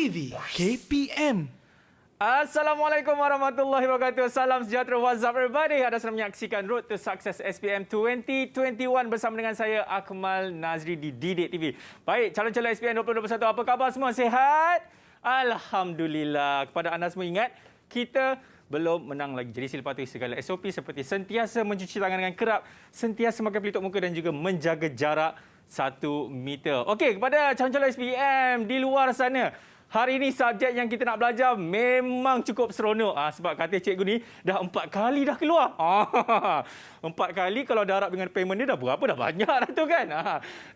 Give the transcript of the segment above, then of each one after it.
TV KPM. Assalamualaikum warahmatullahi wabarakatuh. Salam sejahtera. What's up everybody? Anda sedang menyaksikan Road to Success SPM 2021 bersama dengan saya Akmal Nazri di Didik TV. Baik, calon-calon SPM 2021, apa khabar semua? Sihat? Alhamdulillah. Kepada anda semua ingat, kita belum menang lagi. Jadi sila patuhi segala SOP seperti sentiasa mencuci tangan dengan kerap, sentiasa memakai pelitup muka dan juga menjaga jarak 1 meter. Okey, kepada calon-calon SPM di luar sana, hari ini subjek yang kita nak belajar memang cukup seronok. Sebab kata cikgu ni dah 4 kali dah keluar. 4 kali kalau darab dengan payment dia dah berapa? Dah banyak dah tu kan.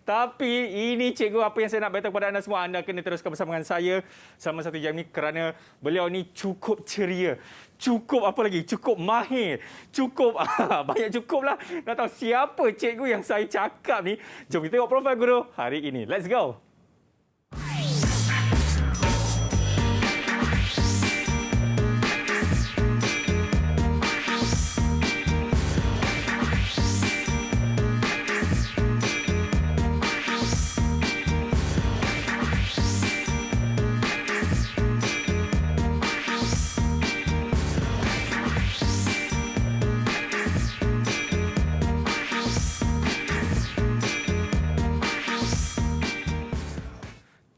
Tapi ini cikgu, apa yang saya nak beritahu kepada anda semua, anda kena teruskan bersama dengan saya selama 1 jam ni kerana beliau ni cukup ceria. Cukup apa lagi? Cukup mahir. Cukup, banyak cukup lah. Nak tahu siapa cikgu yang saya cakap ni? Jom kita tengok profil guru hari ini. Let's go.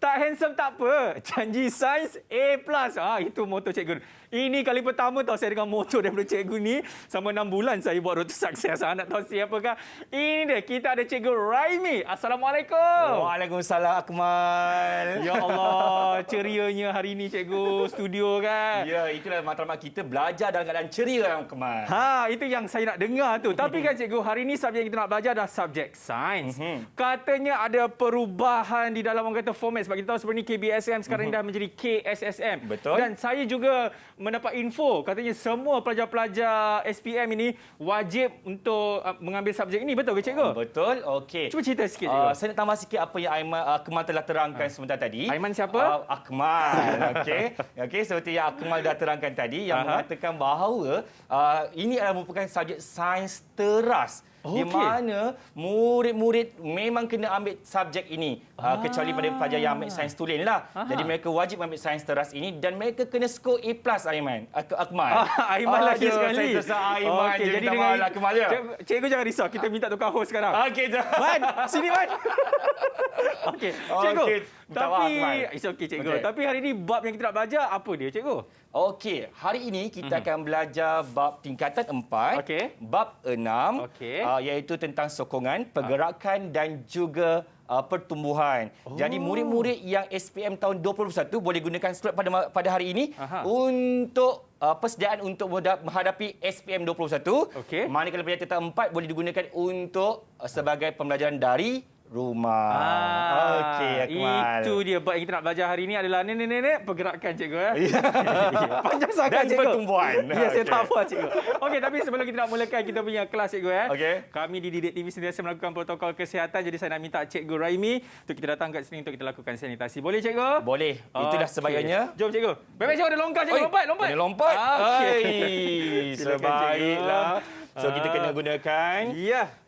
Tak handsome tak apa. Janji sains A+. Itu moto cikgu. Ini kali pertama tahu saya dengan moto daripada cikgu ni. Sama 6 bulan saya buat Road to Success. Nak tahu siapakah? Ini dia. Kita ada cikgu Raimi. Assalamualaikum. Waalaikumsalam, Akmal. Ya Allah. Cerianya hari ini cikgu studio kan. Ya, itulah matlamat kita, belajar dalam keadaan ceria, Akmal. Itu yang saya nak dengar tu. Tapi kan cikgu, hari ini subjek yang kita nak belajar adalah subjek sains. Katanya ada perubahan di dalam orang kata format. Sebab kita tahu sebenarnya KBSM sekarang dah menjadi KSSM. Betul. Dan saya juga mendapat info katanya semua pelajar-pelajar SPM ini wajib untuk mengambil subjek ini. Betul ke cikgu? Betul. Okey. Cuba cerita sikit cikgu. Saya nak tambah sikit apa yang Akmal telah terangkan sebentar tadi. Aiman siapa? Akmal. Okey, seperti yang Akmal dah terangkan tadi yang mengatakan bahawa ini adalah merupakan subjek sains teras. Di mana murid-murid memang kena ambil subjek ini. Kecuali pada pelajar yang ambil sains tulen lah. Jadi mereka wajib ambil sains teras ini dan mereka kena skor A+, Aiman. Akmal. Aiman lagi sekali. Saya terasa Aiman. Okey, jadi dengan Akmal ya. Cikgu jangan risau. Kita minta tukar host sekarang. Okey. Man, sini Man. Okey, cikgu. Okey, Tapi it's okay cikgu. Tapi hari ini bab yang kita nak belajar apa dia cikgu? Okey, hari ini kita akan belajar bab tingkatan 4, bab 6, iaitu tentang sokongan, pergerakan dan juga pertumbuhan. Jadi murid-murid yang SPM tahun 2021 boleh gunakan slot pada hari ini untuk persediaan untuk menghadapi SPM 2021. Manakala pelajar tingkatan 4 boleh digunakan untuk sebagai pembelajaran dari rumah. Okey, Akmal. Itu dia bab yang kita nak belajar hari ini adalah nenek-nenek pergerakan cikgu. Panjang sangat dan cikgu. pertumbuhan. Ya, saya tak apa cikgu. Okey, tapi sebelum kita nak mulakan kita punya kelas cikgu kami di Didik TV sentiasa melakukan protokol kesihatan, jadi saya nak minta cikgu Raimi untuk kita datang kat sini untuk kita lakukan sanitasi. Boleh cikgu? Boleh. Itulah sebaiknya. Jom cikgu. Baik-baik cikgu ada longkang cikgu. Lompat. Kena lompat. Okey. Sebaiklah. So kita kena gunakan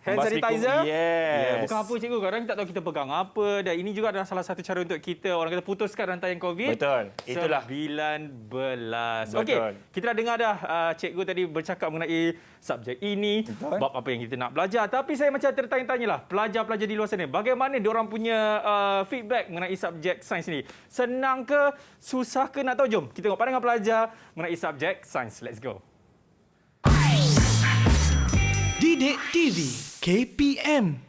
hand sanitizer. Yes. Bukan apa cikgu, kadang kita tak tahu kita pegang apa, dan ini juga adalah salah satu cara untuk kita orang kata putuskan rantai COVID. Betul. Itulah 19. Betul. Okey, kita dah dengar dah cikgu tadi bercakap mengenai subjek ini, bab apa yang kita nak belajar. Tapi saya macam tertanya-tanyalah pelajar-pelajar di luar sana, bagaimana diorang punya feedback mengenai subjek sains ni? Senang ke, susah ke, nak tahu? Jom kita tengok pandangan pelajar mengenai subjek sains. Let's go. Didik TV KPM.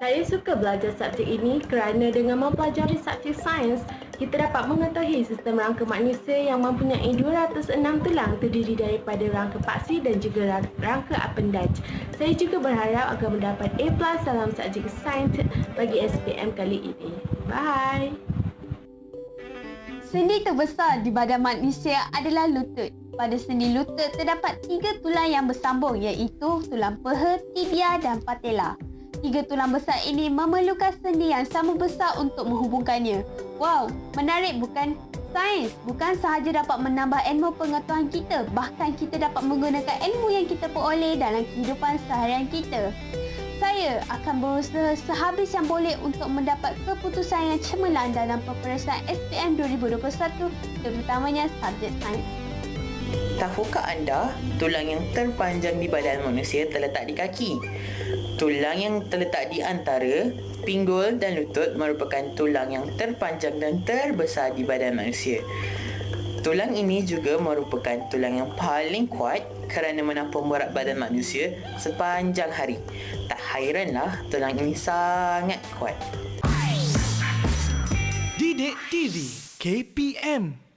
Saya suka belajar subjek ini kerana dengan mempelajari subjek sains, kita dapat mengetahui sistem rangka manusia yang mempunyai 206 tulang terdiri daripada rangka paksi dan juga rangka appendage. Saya juga berharap akan mendapat A+ dalam subjek sains bagi SPM kali ini. Bye! Sendi terbesar di badan manusia adalah lutut. Pada sendi lutut terdapat 3 tulang yang bersambung, iaitu tulang peha, tibia dan patella. 3 tulang besar ini memerlukan sendi yang sama besar untuk menghubungkannya. Wow, menarik bukan? Sains bukan sahaja dapat menambah ilmu pengetahuan kita, bahkan kita dapat menggunakan ilmu yang kita peroleh dalam kehidupan seharian kita. Saya akan berusaha sehabis yang boleh untuk mendapat keputusan yang cemerlang dalam peperiksaan SPM 2021, terutamanya subjek sains. Tahukah anda, tulang yang terpanjang di badan manusia terletak di kaki? Tulang yang terletak di antara pinggul dan lutut merupakan tulang yang terpanjang dan terbesar di badan manusia. Tulang ini juga merupakan tulang yang paling kuat kerana menampung berat badan manusia sepanjang hari. Tak hairanlah tulang ini sangat kuat. Didik TV KPM.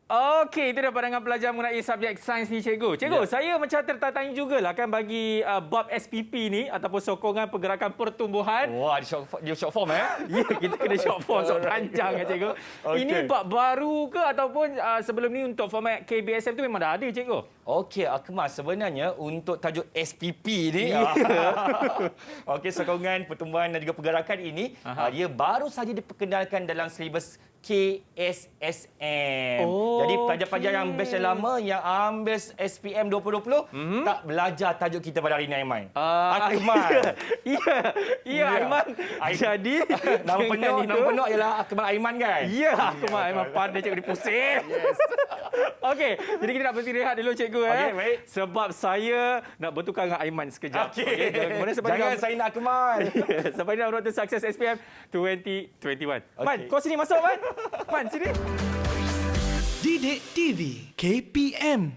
Okey, itu dah pandangan pelajar mengenai subjek sains ni, cikgu. Cikgu, saya macam tertanya jugalah kan bagi bab SPP ni ataupun sokongan pergerakan pertumbuhan. Wah, dia short form Ya, kita kena short form, so panjang kan, cikgu. Okey. Ini bab baru ke ataupun sebelum ni untuk format KBSM tu memang dah ada, cikgu? Okey, Akmal, sebenarnya untuk tajuk SPP ni, okey, sokongan pertumbuhan dan juga pergerakan ini, dia baru saja diperkenalkan dalam silibus KSSM. Jadi pelajar-pelajar yang batch yang lama yang ambil SPM 2020 tak belajar tajuk kita pada hari ini, Aiman. Akmal. Ya, Aiman. Jadi nama penuh ialah Akmal Aiman kan? Ya, Akmal Aiman pandai, cikgu, dia pusing. Yes. Okey, jadi kita nak berhenti rehat dulu, cikgu. Okey, baik. Sebab saya nak bertukar dengan Aiman sekejap. Okey. Jangan saya nak Akmal. Sampai ni Road to Success SPM 2021. Man, kau sini masuk, Man. Man, sini. Didik TV KPM.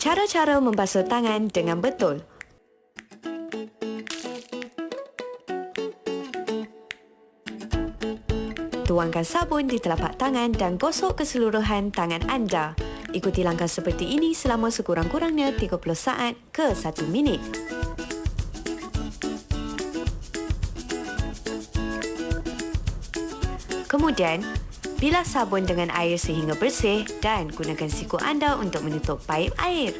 Cara-cara membasuh tangan dengan betul. Tuangkan sabun di telapak tangan dan gosok keseluruhan tangan anda. Ikuti langkah seperti ini selama sekurang-kurangnya 30 saat ke 1 minit. Kemudian, bilas sabun dengan air sehingga bersih dan gunakan siku anda untuk menutup paip air.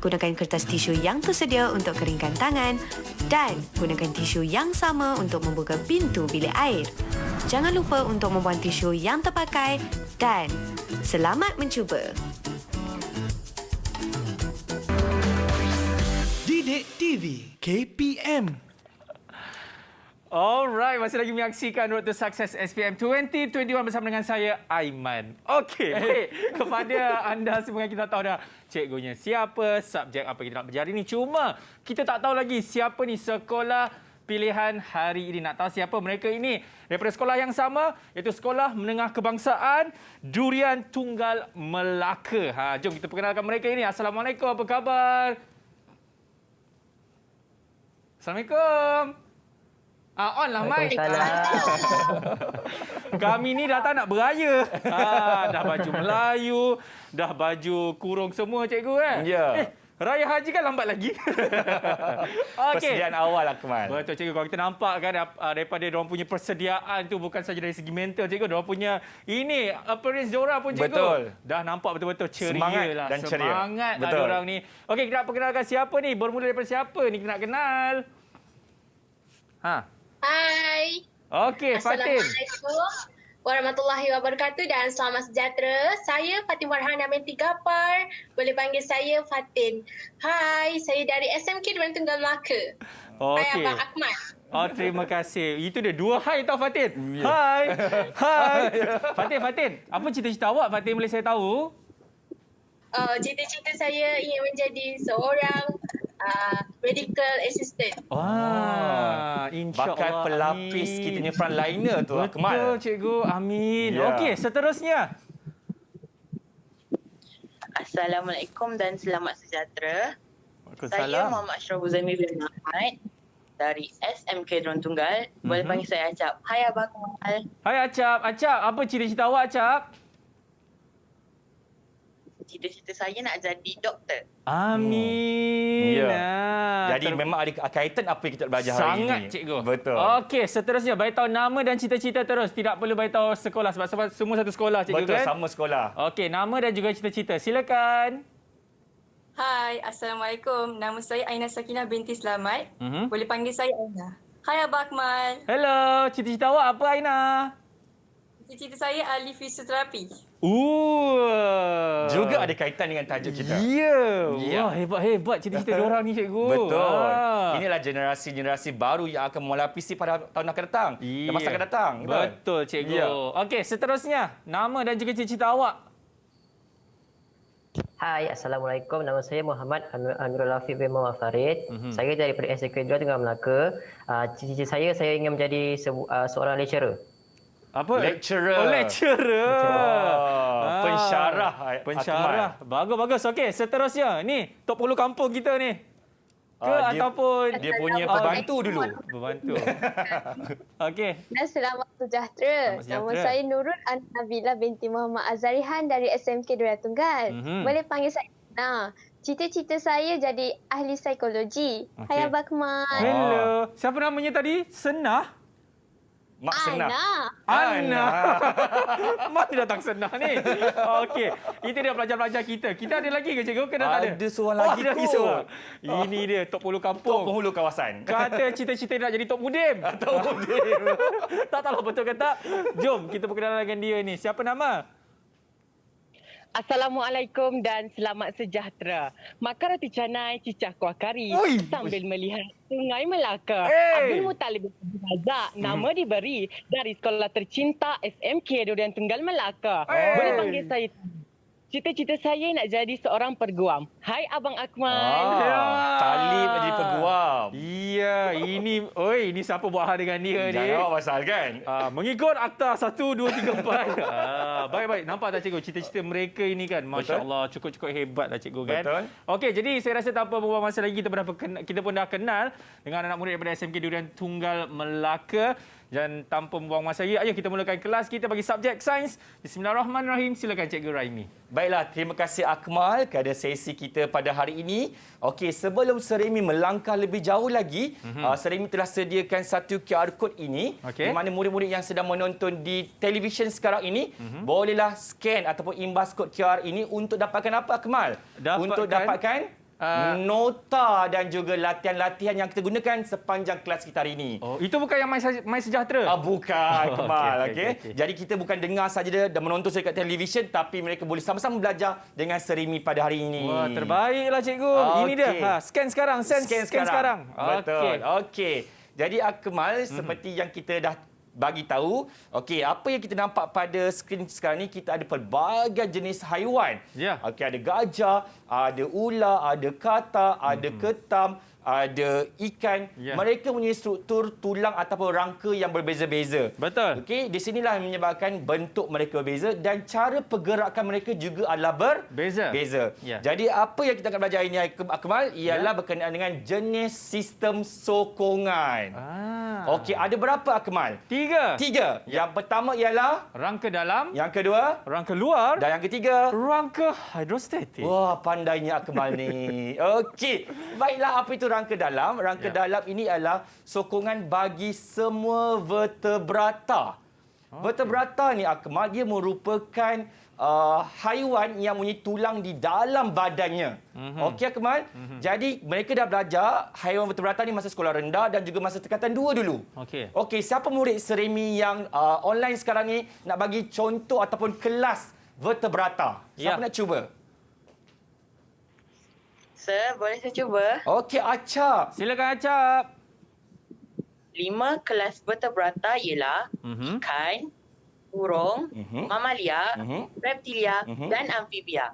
Gunakan kertas tisu yang tersedia untuk keringkan tangan dan gunakan tisu yang sama untuk membuka pintu bilik air. Jangan lupa untuk membuang tisu yang terpakai dan selamat mencuba. Didik TV KPM. Alright, masih lagi menyaksikan Road to Success SPM 2021 bersama dengan saya, Aiman. Okey, baik. Kepada anda semua yang kita tahu dah cikgunya siapa, subjek apa kita nak belajar ni. Cuma kita tak tahu lagi siapa ni sekolah pilihan hari ini. Nak tahu siapa mereka ini? Daripada sekolah yang sama, iaitu Sekolah Menengah Kebangsaan Durian Tunggal Melaka. Jom kita perkenalkan mereka ini. Assalamualaikum, apa khabar? Assalamualaikum. On lah, Mike. Kami ni datang nak beraya. Dah baju Melayu, dah baju kurung semua, cikgu kan? Ya. Raya Haji kan lambat lagi. Okey. Persediaan awal, Akmal. Betul, cikgu. Kalau kita nampak kan daripada diorang punya persediaan tu bukan saja dari segi mental, cikgu. Diorang punya ini appearance diorang pun, cikgu. Betul. Dah nampak betul-betul ceria Semangat lah. dan ceria. Semangat lah Betul. diorang ni. Okey, kita nak perkenalkan siapa ni? Bermula daripada siapa ni kita nak kenal? Hai. Okey, Fatin. Assalamualaikum warahmatullahi wabarakatuh dan selamat sejahtera. Saya Fatin Warhana binti Gapar. Boleh panggil saya Fatin. Hai, saya dari SMK Durian Tunggal Melaka. Hai Okey. Abang Akmal. Oh, terima kasih. Itu dia 2 hai tau, Fatin. Hai. Hai. Fatin. Apa cita-cita awak, Fatin, boleh saya tahu? Cita-cita saya ingin menjadi seorang medical assistant. InsyaAllah. Bakal pelapis amin. kita punya frontliner tu, Akmal. Betul, cikgu. Amin. Ya. Okey, seterusnya. Assalamualaikum dan selamat sejahtera. Saya Waalaikumsalam. Muhammad Ashraf Uzaimi bin Ahmad dari SMK Durian Tunggal. Boleh panggil saya Acap. Hai Abang Akmal. Hai, Acap. Acap, apa cita-cita awak, Acap? Cita-cita saya nak jadi doktor. Amin. Ya. Jadi memang ada kaitan apa yang kita belajar hari ini. Sangat, cikgu. Betul. Okey, seterusnya beritahu nama dan cita-cita terus. Tidak perlu beritahu sekolah sebab semua satu sekolah, cikgu. Betul, kan? sama sekolah. Okey, nama dan juga cita-cita. Silakan. Hai, Assalamualaikum. Nama saya Aina Sakinah binti Selamat. Boleh panggil saya Aina. Hai Abang Akmal. Hello, cita-cita awak apa Aina? Cita-cita saya ahli fisioterapi. Juga ada kaitan dengan tajuk kita. Wah, hebat-hebat cita-cita diorang ni cikgu. Betul. Inilah generasi-generasi baru yang akan melapisi pada tahun akan datang. Dan masa akan datang. Betul cikgu. Okey, seterusnya nama dan juga cita-cita awak. Hai, Assalamualaikum. Nama saya Muhammad Amirul Afiq bin Muhammad Farid. Saya daripada SMK 2 Tunggal Melaka. Cita-cita saya ingin menjadi seorang lecturer. Apa? Lecturer. Lecturer. Pensyarah. Pensyarah. Bagus-bagus. Okey, seterusnya. Ni, Tok Pulu Kampung kita ni. Ataupun dia punya pembantu dulu. Pembantu. Okey. Dan selamat sejahtera. Nama saya Nurul Nabila binti Muhammad Azarihan dari SMK Dua Tunggal. Boleh panggil saya Nah. Cita-cita saya jadi ahli psikologi. Hai Abang Akmal. Hello. Siapa namanya tadi? Senah? Mak Senah. Ana. Mana datang Senah ni? Okey. Itu dia pelajar-pelajar kita. Kita ada lagi ke cikgu? Ke dah tak ada? Ada seorang lagi ada lagi seorang. Ini dia Tok Pulu Kampung. Tok Penghulu kawasan. Kata cita-cita nak jadi Tok Mudim. Tok Mudim. Tak tahu betul ke tak? Jom kita perkenalan dengan dia ni. Siapa nama? Assalamualaikum dan selamat sejahtera. Makarati Canai Cicah Kuah Kari sambil melihat Sungai Melaka. Abdul Muttalib bin Razak, nama diberi dari sekolah tercinta SMK Durian Tunggal Melaka. Boleh panggil saya. Cita-cita saya nak jadi seorang perguam. Hai Abang Akmal. Talib nak jadi perguam. Iya, ini siapa buat hal dengan dia ni? Jangan awak pasal kan? Mengikut akta 1, 2, 3, 4. Baik-baik. Nampak tak cikgu? Cita-cita mereka ini kan. Masya Allah, cukup-cukup hebat lah cikgu kan. Betul. Okey, jadi saya rasa tanpa membuang masa lagi, kita pun dah kenal dengan anak murid daripada SMK Durian Tunggal Melaka. Dan tanpa membuang masa lagi, ayo kita mulakan kelas kita bagi subjek sains. Bismillahirrahmanirrahim. Silakan Cikgu Raimi. Baiklah, terima kasih Akmal kepada sesi kita pada hari ini. Okey, sebelum Seremi melangkah lebih jauh lagi, Seremi telah sediakan satu QR code ini di mana murid-murid yang sedang menonton di televisyen sekarang ini bolehlah scan ataupun imbas kod QR ini untuk dapatkan apa Akmal? Untuk dapatkan nota dan juga latihan-latihan yang kita gunakan sepanjang kelas kita hari ini. Oh, itu bukan yang My Sejahtera? Bukan, Akmal. Okey. Jadi kita bukan dengar saja dan menonton saja kat televisyen, tapi mereka boleh sama-sama belajar dengan Seremi pada hari ini. Wah, terbaiklah cikgu. Ini dia. Scan sekarang. Scan sekarang. Betul. Okey. Jadi Akmal, seperti yang kita dah bagi tahu, okey, apa yang kita nampak pada skrin sekarang ni, kita ada pelbagai jenis haiwan. Okey, ada gajah, ada ular, ada katak, ada ketam, ada ikan. Mereka punya struktur tulang ataupun rangka yang berbeza-beza. Betul. Okey, di sinilah yang menyebabkan bentuk mereka berbeza dan cara pergerakan mereka juga adalah berbeza. Jadi apa yang kita akan belajar ini Akmal ialah berkenaan dengan jenis sistem sokongan. Okey, ada berapa Akmal? Tiga. Yang pertama ialah rangka dalam, yang kedua rangka luar, dan yang ketiga rangka hidrostatik. Wah, pandainya Akmal ni. Okey. Baiklah, apa itu rangka dalam? Rangka dalam ini adalah sokongan bagi semua vertebrata. Vertebrata ni Akmal, dia merupakan haiwan yang mempunyai tulang di dalam badannya. Okey Akmal? Jadi mereka dah belajar haiwan vertebrata ni masa sekolah rendah dan juga masa tingkatan 2 dulu. Okey, siapa murid Seremi yang online sekarang ni nak bagi contoh ataupun kelas vertebrata? Siapa nak cuba? Sir, boleh saya cuba? Okey, Acap. Silakan Acap. 5 kelas vertebrata ialah ikan, burung, mamalia, reptilia dan amfibia.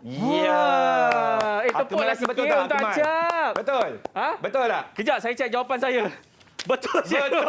Tepuk lah sikit untuk Acap. Betul? Betul tak? Kejap, saya cek jawapan saya. Betul, cikgu.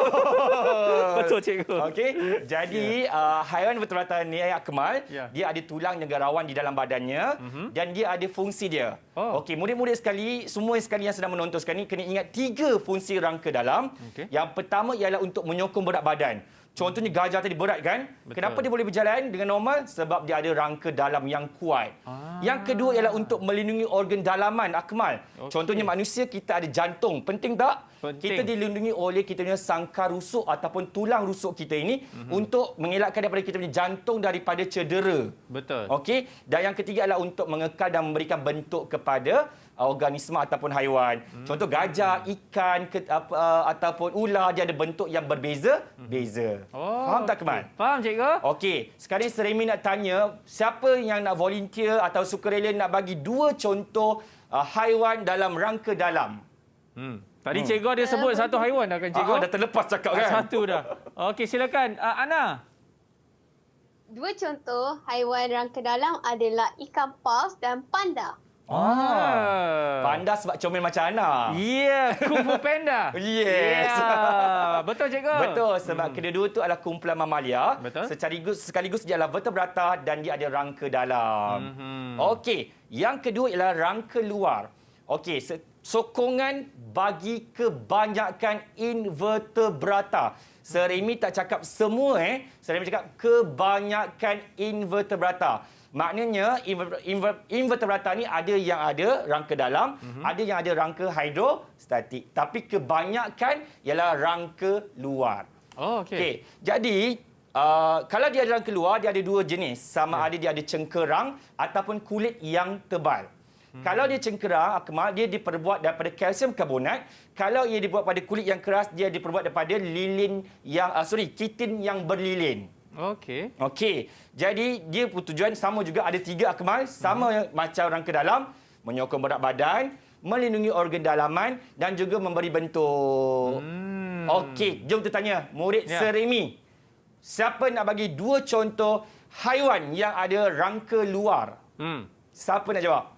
Betul, cikgu. Okey. Jadi, haiwan vertebrata ni, Akmal, dia ada tulang yang rawan di dalam badannya dan dia ada fungsi dia. Okey, murid-murid sekali, semua sekali yang sedang menonton sekarang ni, kena ingat 3 fungsi rangka dalam. Yang pertama ialah untuk menyokong berat badan. Contohnya gajah tadi berat kan? Betul. Kenapa dia boleh berjalan dengan normal? Sebab dia ada rangka dalam yang kuat. Yang kedua ialah untuk melindungi organ dalaman, Akmal. Contohnya manusia, kita ada jantung. Penting tak? Penting. Kita dilindungi oleh kita punya sangkar rusuk ataupun tulang rusuk kita ini untuk mengelakkan daripada kita punya jantung daripada cedera. Betul. Okey. Dan yang ketiga adalah untuk mengekal dan memberikan bentuk kepada organisma ataupun haiwan. Contoh gajah, ikan ataupun ular, dia ada bentuk yang berbeza-beza. Faham tak, Kemal? Faham, cikgu. Okey, sekarang Seremi nak tanya, siapa yang nak volunteer atau sukarela nak bagi 2 contoh haiwan dalam rangka dalam? Tadi cikgu ada sebut satu haiwan dah kan, cikgu? Dah terlepas cakap kan? Satu dah. Okey, silakan. Ana. 2 contoh haiwan rangka dalam adalah ikan paus dan panda. Panda sebab comel macam Ana. Ya, Kung Fu Panda. Yes. Yeah. Betul, cikgu. Betul, sebab kedua-dua tu adalah kumpulan mamalia. Betul. Sekaligus dia adalah vertebrata dan dia ada rangka dalam. Okey, yang kedua ialah rangka luar. Okey, sokongan bagi kebanyakan invertebrata. Seremi tak cakap semua Seremi cakap kebanyakan invertebrata. Maknanya invertebrata ni ada yang ada rangka dalam, ada yang ada rangka hidrostatik. Tapi kebanyakan ialah rangka luar. Okey. Okey. Jadi kalau dia ada rangka luar, dia ada 2 jenis. Sama ada dia ada cengkerang ataupun kulit yang tebal. Kalau dia cengkerang, Akmal, dia diperbuat daripada kalsium karbonat. Kalau ia dibuat pada kulit yang keras, dia diperbuat daripada lilin yang kitin yang berlilin. Okey. Okey. Jadi dia tujuan sama juga, ada 3, Akmal, sama macam rangka dalam, menyokong berat badan, melindungi organ dalaman dan juga memberi bentuk. Okey, jom kita tanya murid Seremi. Siapa nak bagi 2 contoh haiwan yang ada rangka luar? Siapa nak jawab?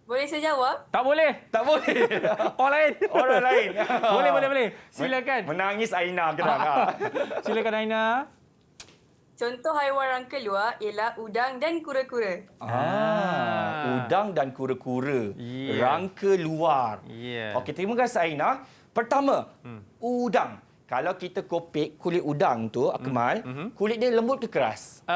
Boleh saya jawab? Tak boleh. Tak boleh. Orang lain. Orang lain. Boleh. Silakan. Menangis Aina gerak. Silakan Aina. Contoh haiwan rangka luar ialah udang dan kura-kura. Udang dan kura-kura. Rangka luar. Okey, terima kasih Aina. Pertama, udang. Kalau kita kopek kulit udang tu, Akmal, kulit dia lembut ke keras?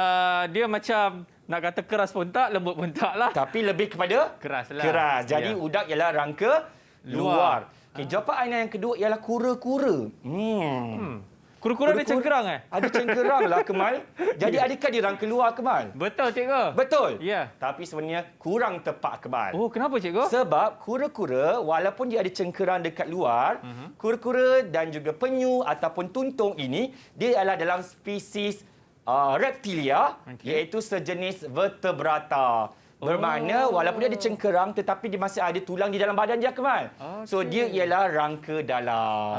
Dia macam nak kata keras pun tak, lembut pun tak lah. Tapi lebih kepada keras lah. Keras. Jadi udang ialah rangka luar. Okay, jawapan Aina yang kedua ialah kura-kura. Kura-kura ada cengkerang Ada cengkerang lah, Kemal. Jadi adakah dia rangka luar, Kemal? Betul, cikgu. Betul? Ya. Tapi sebenarnya kurang tepat, Kemal. Oh, kenapa, cikgu? Sebab kura-kura, walaupun dia ada cengkerang dekat luar, kura-kura dan juga penyu ataupun tuntung ini, dia adalah dalam spesies reptilia, iaitu sejenis vertebrata. Bermakna walaupun dia ada cengkerang tetapi dia masih ada tulang di dalam badan dia, Kemal. So dia ialah rangka dalam.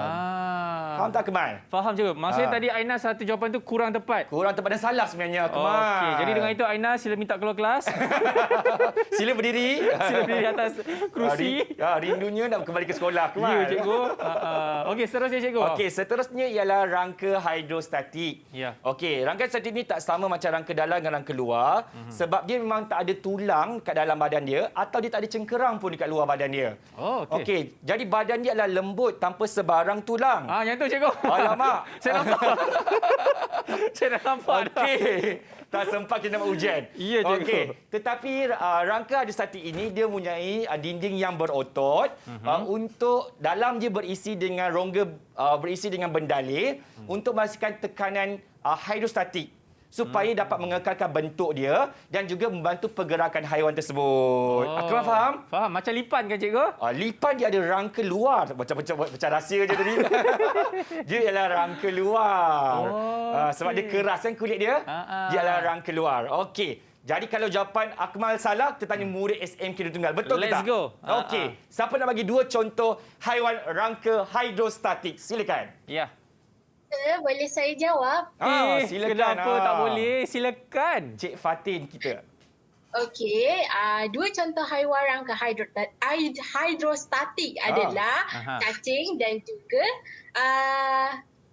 Faham tak, Kemal? Faham juga. Maksudnya tadi Aina satu jawapan tu kurang tepat. Kurang tepat dan salah sebenarnya, Kemal. Okey, jadi dengan itu Aina sila minta keluar kelas. Sila berdiri. Sila berdiri atas kerusi. Rindunya nak kembali ke sekolah, Kemal. Ya, cikgu. Okey, seterusnya, cikgu. Okey, seterusnya ialah rangka hidrostatik. Ya. Okey, rangka hidrostatik ni tak sama macam rangka dalam dengan rangka luar sebab dia memang tak ada tulang kat dalam badan dia atau dia tak ada cengkerang pun dekat luar badan dia. Okey, jadi badan dia adalah lembut tanpa sebarang tulang. Yang tu, cikgu. Alamak. Saya nampak. Saya dah nampak. Okey. Tak sempat kita nak ujian. Ya, cikgu. Okey. Tetapi rangka hidrostatik ini dia mempunyai dinding yang berotot untuk dalam dia berisi dengan rongga berisi dengan bendalih untuk memastikan tekanan hidrostatik supaya dapat mengekalkan bentuk dia dan juga membantu pergerakan haiwan tersebut. Akmal faham? Faham. Macam lipan kan, cikgu? Lipan dia ada rangka luar. Macam rahsia je tadi. Dia ialah rangka luar. Sebab dia keras kan kulit dia. Dia adalah rangka luar. Okey. Jadi kalau jawapan Akmal salah, kita tanya murid SMK Tunggal. Betul ke tak? Let's go. Okey. Siapa nak bagi 2 contoh haiwan rangka hidrostatik? Silakan. Ya. Boleh saya jawab? Silakan. Kenapa tak boleh? Silakan. Cik Fatin kita. Okey, 2 contoh haiwan rangka hidrostatik adalah cacing dan juga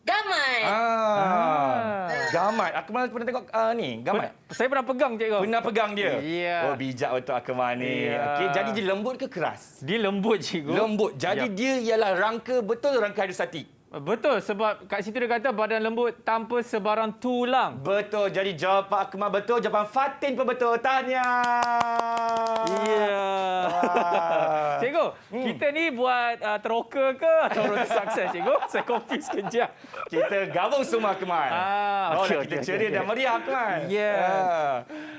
gamat. Gamat. Akmal pernah tengok ni, gamat? Saya pernah pegang, cikgu. Pernah pegang dia? Ya. Oh, bijak betul Akmal ni. Ya. Okey, jadi dia lembut ke keras? Dia lembut, cikgu. Lembut. Jadi dia ialah rangka, betul rangka hidrostatik. Betul, sebab kat situ dia kata badan lembut tanpa sebarang tulang. Betul. Jadi jawapan Akmal betul, jawapan Fatin pun betul. Tahniah. Ya. Cikgu, kita ni buat teroka ke atau road to success, cikgu? Saya confuse kejap. Kita gabung semua, Akmal. Kita ceria dan meriah, Akmal. Ya.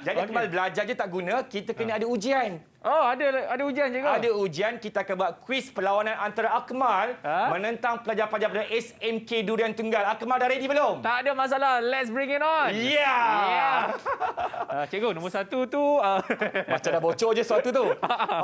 Jadi Akmal belajar je tak guna, kita kena ada ujian. Oh, ada ujian, cikgu? Ada ujian, kita akan buat kuis perlawanan antara Akmal menentang pelajar-pelajar pada SMK Durian Tunggal. Akmal dah ready belum? Tak ada masalah. Let's bring it on. Yeah. Cikgu, nombor 1 tu... Macam dah bocor je soal tu.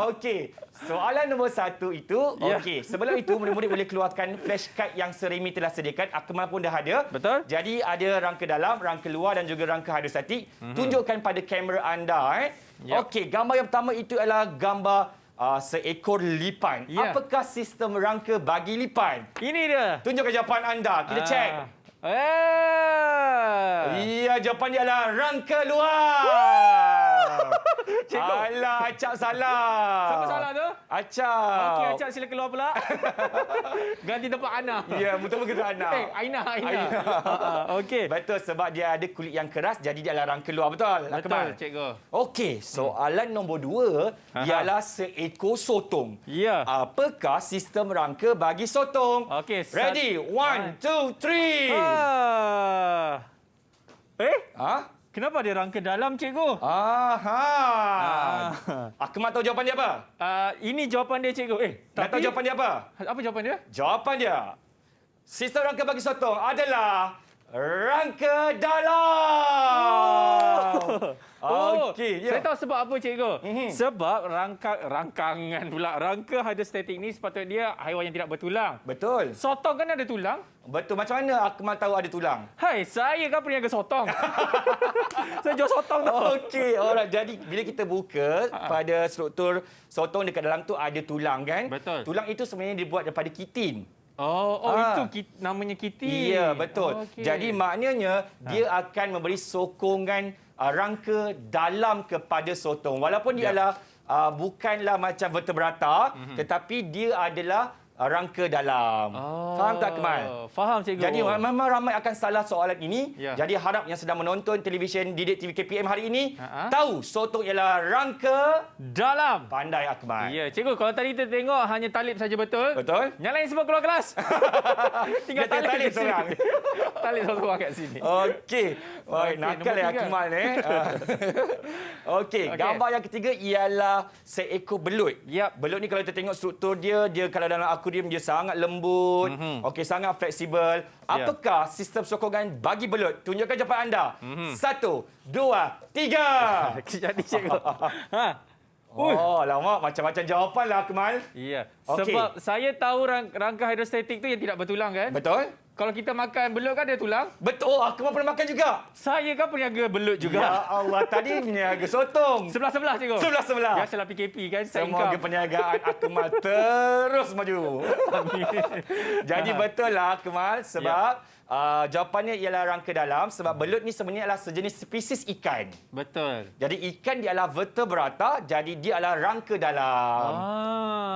Okey. Soalan nombor 1 itu, okey. Sebelum itu, murid-murid boleh keluarkan flashcard yang Seremi telah sediakan. Akmal pun dah ada. Betul. Jadi ada rangka dalam, rangka luar dan juga rangka hidrostatik. Tunjukkan pada kamera anda. Okey, gambar yang pertama itu adalah gambar seekor lipan. Apakah sistem rangka bagi lipan? Ini dia. Tunjukkan jawapan anda. Kita cek. Iya, jawapan dia adalah rangka luar. Cikgu. Alah, Acap salah. Siapa salah tu? Acap. Okey, Acap sila keluar pula. Ganti tempat Ana. Ya, betul betul Ana. Aina. Okey. Betul, sebab dia ada kulit yang keras, jadi dia adalah rangka luar. Betul? Betul, cikgu. Okey, soalan nombor 2 ialah seekor sotong. Ya. Apakah sistem rangka bagi sotong? Okey. Ready? 1, 2, 3. Kenapa dia rangka dalam, cikgu? Akmal tahu jawapan dia apa? Ini jawapan dia, cikgu. Nak tahu jawapan dia apa? Apa jawapan dia? Jawapan dia, sistem rangka bagi sotong adalah rangka dalam. Okey, Saya tahu sebab apa, cikgu. Sebab rangkangan pula. Rangka hidrostatik ni sepatutnya dia haiwan yang tidak bertulang. Betul. Sotong kan ada tulang? Betul. Macam mana Akmal tahu ada tulang? Hai, saya kan peniaga sotong. Saya jual sotong tu. Okey, alright. Jadi bila kita buka pada struktur sotong dekat dalam tu ada tulang kan? Betul. Tulang itu sebenarnya dibuat daripada kitin. Itu namanya kitin. Ya, betul. Okay. Jadi maknanya dia akan memberi sokongan rangka dalam kepada sotong. Walaupun dia adalah bukanlah macam vertebrata, tetapi dia adalah rangka dalam. Faham tak, Akmal? Faham, cikgu. Jadi memang ramai akan salah soalan ini. Ya. Jadi harap yang sedang menonton televisyen Didik TV KPM hari ini tahu sotong ialah rangka dalam. Pandai, Akmal. Ya, cikgu. Kalau tadi kita tengok hanya talib saja betul. Betul. Yang lain semua keluar kelas. Tinggal talib seorang. Talib seorang kat sini. Okey. Baik, nakal ya Akmal ni. Okey, gambar yang ketiga ialah seekor belut. Belut ni kalau kita tengok struktur dia kalau dalam akuarium dia sangat lembut, okey, sangat fleksibel. Apakah sistem sokongan bagi belut? Tunjukkan jawapan anda. 1, 2, 3. Jadi, cikgu. Lama macam-macam jawapan lah, Akmal. Ya. Okey. Sebab saya tahu rangka hidrostatik tu yang tidak bertulang kan? Betul. Kalau kita makan belut kan ada tulang? Betul. Akmal pernah makan juga. Saya kan peniaga belut juga. Ya Allah, tadi peniaga sotong. Sebelah-sebelah, cikgu. Sebelah-sebelah. Biasalah PKP kan. Semoga perniagaan Akmal terus maju. Jadi betul lah, Akmal. Sebab jawapannya ialah rangka dalam. Sebab belut ni sebenarnya adalah sejenis spesies ikan. Betul. Jadi ikan dia adalah vertebrata. Jadi dia adalah rangka dalam.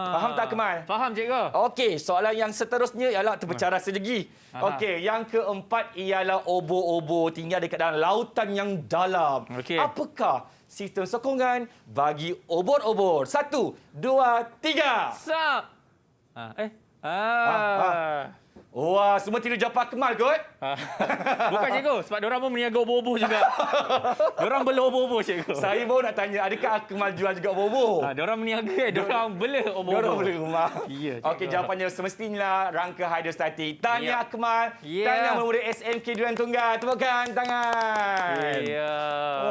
Faham tak, Akmal? Faham, cikgu. Okey, soalan yang seterusnya ialah terpecah rasa lagi. Okey, yang keempat ialah obo-obo tinggal dekat dalam lautan yang dalam. Okey. Apakah sistem sokongan bagi obor-obor? 1, 2, 3. Sap. Wah, semua tiru jawapan Akmal kot? Bukan, cikgu. Sebab diorang pun meniaga obo-obo juga. Diorang bela obo-obo, cikgu. Saya baru nak tanya, adakah Akmal jual juga obo-obo? Diorang meniaga, diorang bela obo-obo. Diorang beli rumah. Ya, okey, jawapannya semestinya rangka hidrostatik. Tahniah, Akmal. Tahniah murid SMK Durian Tunggal. Tepukan tangan. Ya.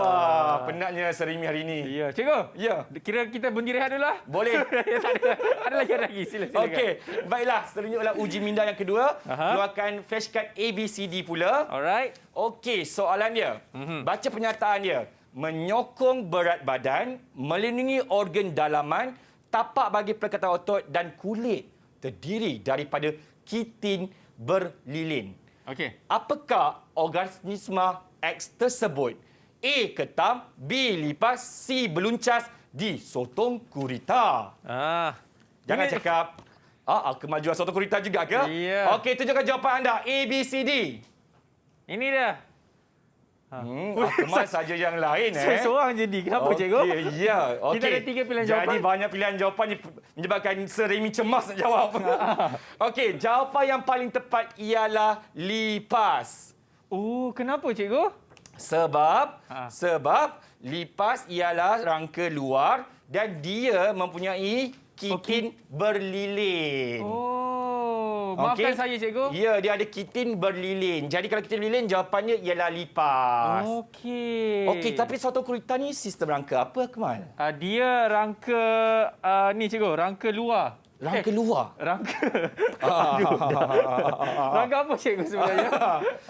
Wah, penatnya Serimi hari ini. Ya, cikgu. Ya. Kira kita berhenti rehat dulu lah. Boleh. Tak ada. Ada lagi. Silakan. Okey, baiklah. Seterusnya adalah uji minda yang kedua. Keluarkan flashcard ABCD pula. Alright. Okey, soalan dia. Baca pernyataan dia. Menyokong berat badan, melindungi organ dalaman, tapak bagi perkataan otot dan kulit terdiri daripada kitin berlilin. Okey. Apakah organisma X tersebut? A. Ketam, B. Lipas, C. Beluncas, D. Sotong gurita. Jangan cakap Akmal jual soto gurita juga ke? Ya. Okey, tunjukkan jawapan anda. A, B, C, D. Ini dia. Akmal saja yang lain. Saya seorang jadi. Kenapa, cikgu? Ya. Kita ada 3 pilihan jawapan. Jadi banyak pilihan jawapan menyebabkan Sir Remy cemas nak jawab. Okey, jawapan yang paling tepat ialah lipas. Kenapa, cikgu? Sebab lipas ialah rangka luar dan dia mempunyai kitin berlilin. Maafkan saya, cikgu. Ya, dia ada kitin berlilin. Jadi kalau kitin berlilin, jawapannya ialah lipas. Okey, tapi soto gurita ni sistem rangka apa, Akmal? Dia rangka ni, cikgu, rangka luar. Rangka luar? Rangka apa, cikgu, sebenarnya?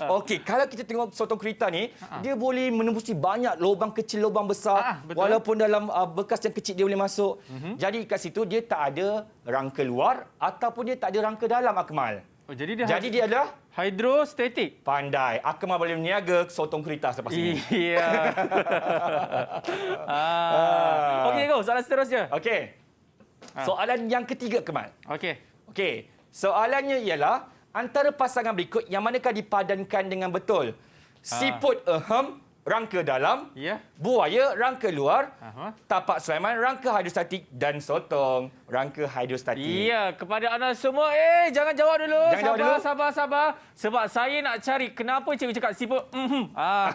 Okey, kalau kita tengok soto gurita ni, dia boleh menembusi banyak lubang kecil, lubang besar. Walaupun dalam bekas yang kecil dia boleh masuk. Jadi kat situ dia tak ada rangka luar ataupun dia tak ada rangka dalam, Akmal. Jadi dia adalah hidrostatik. Pandai. Akmal boleh meniaga sotong gurita selepas ini. Ya. Okey, cikgu, soalan seterusnya. Okey. Soalan yang ketiga, Kemal. Okey. Soalannya ialah antara pasangan berikut yang manakah dipadankan dengan betul? Siput rangka dalam, buaya rangka luar, tapak Sulaiman rangka hidrostatik dan sotong rangka hidrostatik. Ya, kepada anda semua, jangan jawab dulu. Sabar. Sebab saya nak cari kenapa cikgu cakap siput.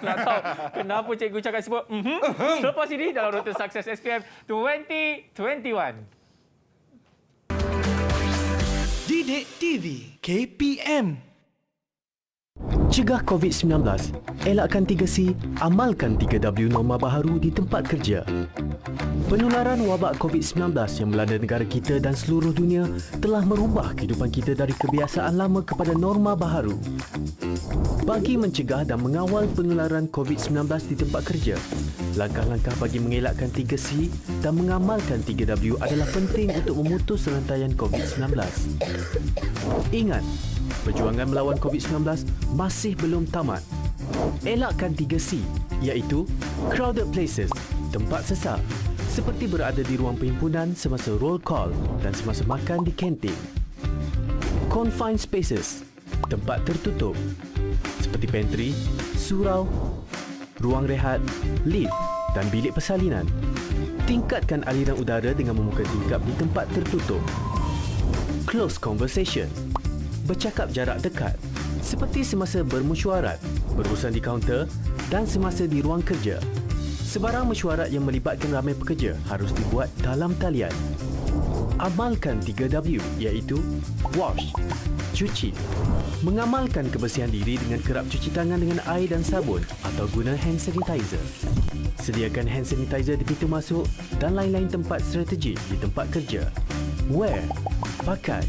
Nak tahu kenapa cikgu cakap siput. Selepas ini dalam Road to Success SPM 2021. Didik TV KPM. Cegah COVID-19, elakkan 3C, amalkan 3W norma baharu di tempat kerja. Penularan wabak COVID-19 yang melanda negara kita dan seluruh dunia telah merubah kehidupan kita dari kebiasaan lama kepada norma baharu. Bagi mencegah dan mengawal penularan COVID-19 di tempat kerja, langkah-langkah bagi mengelakkan 3C dan mengamalkan 3W adalah penting untuk memutus rantaian COVID-19. Ingat, perjuangan melawan COVID-19 masih belum tamat. Elakkan 3C, iaitu crowded places, tempat sesak, seperti berada di ruang perhimpunan semasa roll call dan semasa makan di kantin. Confined spaces, tempat tertutup, seperti pantry, surau, ruang rehat, lift dan bilik persalinan. Tingkatkan aliran udara dengan membuka tingkap di tempat tertutup. Close conversation, bercakap jarak dekat, seperti semasa bermesyuarat, berurusan di kaunter dan semasa di ruang kerja. Sebarang mesyuarat yang melibatkan ramai pekerja harus dibuat dalam talian. Amalkan 3W, iaitu wash, cuci. Mengamalkan kebersihan diri dengan kerap cuci tangan dengan air dan sabun atau guna hand sanitizer. Sediakan hand sanitizer di pintu masuk dan lain-lain tempat strategik di tempat kerja. Wear, pakai.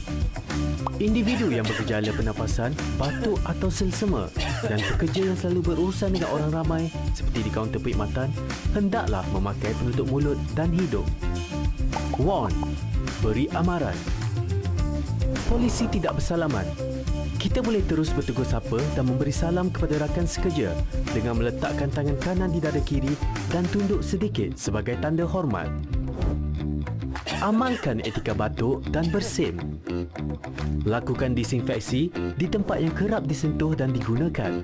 Individu yang bergejala pernafasan, batuk atau selsema dan pekerja yang selalu berurusan dengan orang ramai seperti di kaunter perkhidmatan hendaklah memakai penutup mulut dan hidung. Warn, beri amaran. Polisi tidak bersalaman. Kita boleh terus bertegur sapa dan memberi salam kepada rakan sekerja dengan meletakkan tangan kanan di dada kiri dan tunduk sedikit sebagai tanda hormat. Amalkan etika batuk dan bersin. Lakukan disinfeksi di tempat yang kerap disentuh dan digunakan.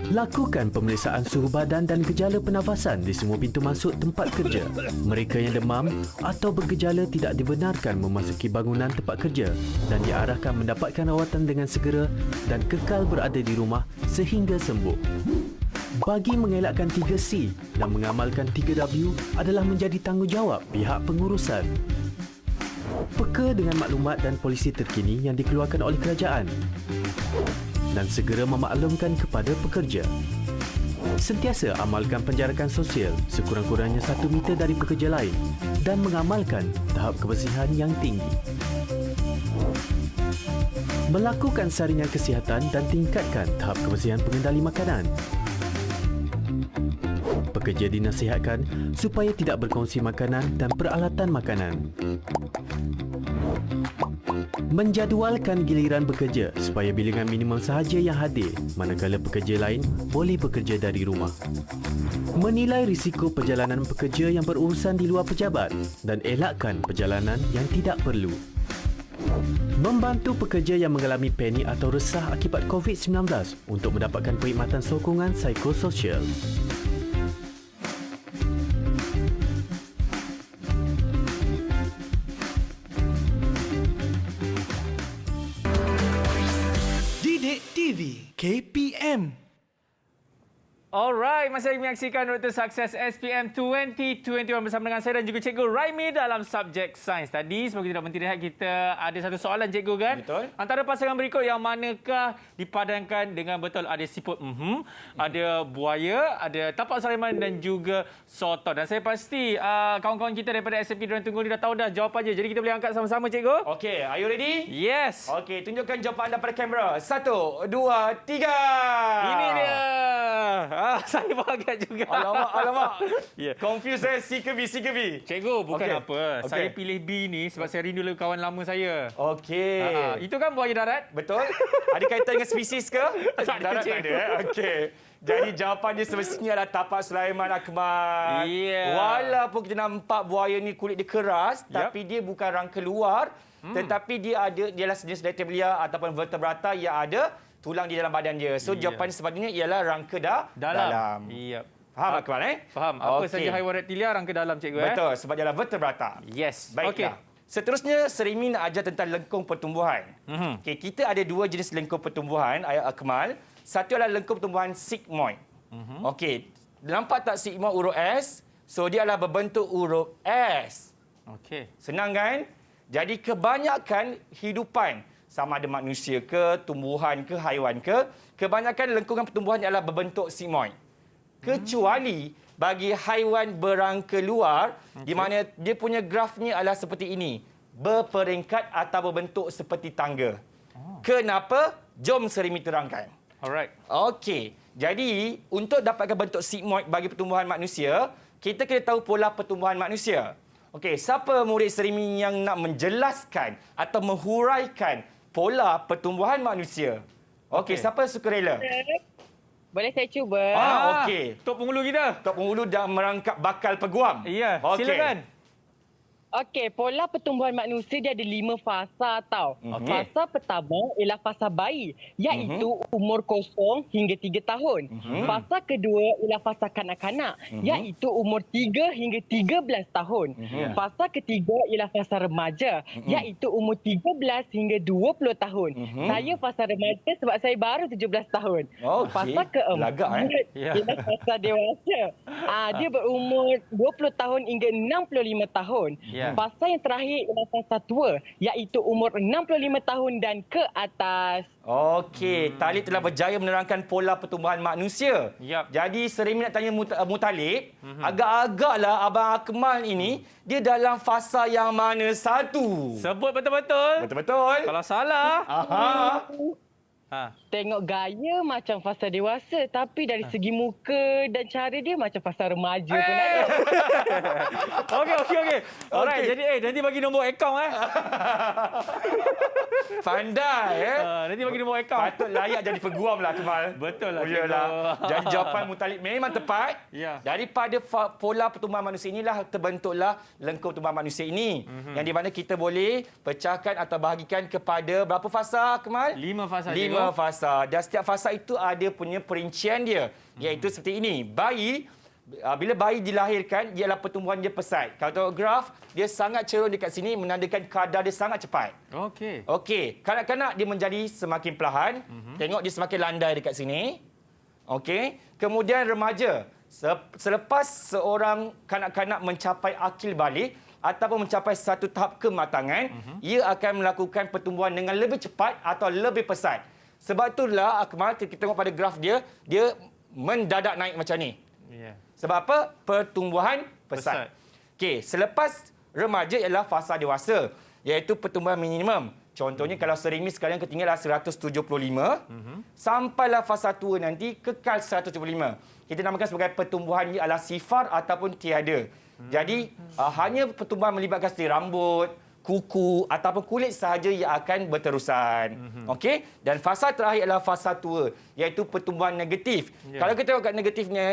Lakukan pemeriksaan suhu badan dan gejala pernafasan di semua pintu masuk tempat kerja. Mereka yang demam atau bergejala tidak dibenarkan memasuki bangunan tempat kerja dan diarahkan mendapatkan rawatan dengan segera dan kekal berada di rumah sehingga sembuh. Bagi mengelakkan 3C dan mengamalkan 3W adalah menjadi tanggungjawab pihak pengurusan. Peka dengan maklumat dan polisi terkini yang dikeluarkan oleh kerajaan dan segera memaklumkan kepada pekerja. Sentiasa amalkan penjarakan sosial sekurang-kurangnya 1 meter dari pekerja lain dan mengamalkan tahap kebersihan yang tinggi. Melakukan saringan kesihatan dan tingkatkan tahap kebersihan pengendali makanan. Pekerja dinasihatkan supaya tidak berkongsi makanan dan peralatan makanan. Menjadualkan giliran bekerja supaya bilangan minimum sahaja yang hadir manakala pekerja lain boleh bekerja dari rumah. Menilai risiko perjalanan pekerja yang berurusan di luar pejabat dan elakkan perjalanan yang tidak perlu. Membantu pekerja yang mengalami panik atau resah akibat COVID-19 untuk mendapatkan perkhidmatan sokongan psikososial. Didik TV KPM. Alright, masih lagi menyaksikan Road to Success SPM 2021 bersama dengan saya dan juga Cikgu Raimi dalam subjek sains. Tadi sebelum kita tidak berhenti rehat, kita ada satu soalan Cikgu kan? Betul. Antara pasangan berikut yang manakah dipadankan dengan betul? Ada siput ada buaya, ada tapak Sulaiman dan juga soton. Dan saya pasti kawan-kawan kita daripada SMP Duran Tunggul ni dah tahu dah jawapannya. Jadi kita boleh angkat sama-sama Cikgu. Okey, are you ready? Yes. Okey, tunjukkan jawapan anda pada kamera. 1, 2, 3. Ini dia. Saya bahagia juga. Alamak. Yeah. Confuse saya. C ke B? Cikgu, bukan Okey. apa. Saya pilih B ni sebab saya rindu kawan lama saya. Okey. Itu kan buaya darat? Betul. Ada kaitan dengan spesies ke? Tak ada, Darat tak ada. Okey. Jadi jawapannya semestinya adalah tapak Sulaiman Akmal. Yeah. Walaupun kita nampak buaya ni kulit dia keras, tapi dia bukan rangka luar, tetapi dialah sejenis reptilia ataupun vertebrata yang ada tulang di dalam badan dia. So jawapan sepatutnya ialah rangka dalam. Yep. Faham Akmal Faham. Apa saja haiwan reptilia rangka dalam Cikgu. Betul, sebab dia adalah vertebrata. Yes. Baiklah. Seterusnya, Serimi nak ajar tentang lengkung pertumbuhan. Okay, kita ada dua jenis lengkung pertumbuhan, Akmal. Satu adalah lengkung pertumbuhan sigmoid. Okey, nampak tak sigmoid huruf S? So, dia adalah berbentuk huruf S. Okey. Senang kan? Jadi, kebanyakan hidupan, sama ada manusia ke, tumbuhan ke, haiwan ke, kebanyakan lengkungan pertumbuhan adalah berbentuk sigmoid. Kecuali bagi haiwan berangka luar, di mana dia punya grafnya adalah seperti ini. Berperingkat atau berbentuk seperti tangga. Kenapa? Jom Serimi terangkan. Alright. Okey. Jadi, untuk dapatkan bentuk sigmoid bagi pertumbuhan manusia, kita kena tahu pola pertumbuhan manusia. Okey, siapa murid Serimi yang nak menjelaskan atau menghuraikan pola pertumbuhan manusia? Okey, siapa sukarela? Boleh saya cuba? Okey. Tok penghulu kita. Tok penghulu dah merangkap bakal peguam. Ya, silakan. Okey, pola pertumbuhan manusia dia ada 5 fasa tau. Fasa pertama ialah fasa bayi, iaitu umur 0 hingga 3 tahun. Fasa kedua ialah fasa kanak-kanak, iaitu umur 3 hingga 13 tahun. Fasa ketiga ialah fasa remaja, iaitu umur 13 hingga 20 tahun. Saya fasa remaja sebab saya baru 17 tahun. Fasa keempat ialah fasa dewasa. Dia berumur 20 tahun hingga 65 tahun. Fasa yang terakhir ialah fasa tua, iaitu umur 65 tahun dan ke atas. Okey, Talib telah berjaya menerangkan pola pertumbuhan manusia. Jadi Serimi nak tanya Mutalib, agak-agaklah Abang Akmal ini, dia dalam fasa yang mana satu? Sebut betul-betul. Betul-betul. Kalau salah. Tengok gaya macam fasa dewasa, tapi dari segi muka dan cara dia macam fasa remaja pun ada. Okey. Alright, jadi nanti bagi nombor akaun Pandai nanti bagi nombor akaun. Patut layak jadi peguam lah Akmal. Betul lah. Yalah. Jadi jawapan Mutalib memang tepat. Daripada pola pertumbuhan manusia inilah terbentuklah lengkung pertumbuhan manusia ini. Yang di mana kita boleh pecahkan atau bahagikan kepada berapa fasa Akmal? 5 fasa. 5 fasa. Dan setiap fasa itu ada punya perincian dia. Iaitu seperti ini. Bila bayi dilahirkan, ialah pertumbuhan dia pesat. Kalau tengok graf, dia sangat cerun dekat sini menandakan kadar dia sangat cepat. Okey. Kanak-kanak dia menjadi semakin perlahan. Tengok dia semakin landai dekat sini. Okey. Kemudian remaja. Selepas seorang kanak-kanak mencapai akil balik ataupun mencapai satu tahap kematangan, ia akan melakukan pertumbuhan dengan lebih cepat atau lebih pesat. Sebab itulah Akmal, kita tengok pada graf dia mendadak naik macam ni. Sebab apa? Pertumbuhan pesat. Okey, selepas remaja ialah fasa dewasa, iaitu pertumbuhan minimum. Contohnya kalau Serimi sekarang ketinggian adalah 175, sampailah fasa tua nanti kekal 175. Kita namakan sebagai pertumbuhan ini adalah sifar ataupun tiada. Jadi hanya pertumbuhan melibatkan seperti rambut, kuku ataupun kulit sahaja yang akan berterusan. Okey? Dan fasa terakhir adalah fasa tua, iaitu pertumbuhan negatif. Kalau kita tengok kat negatifnya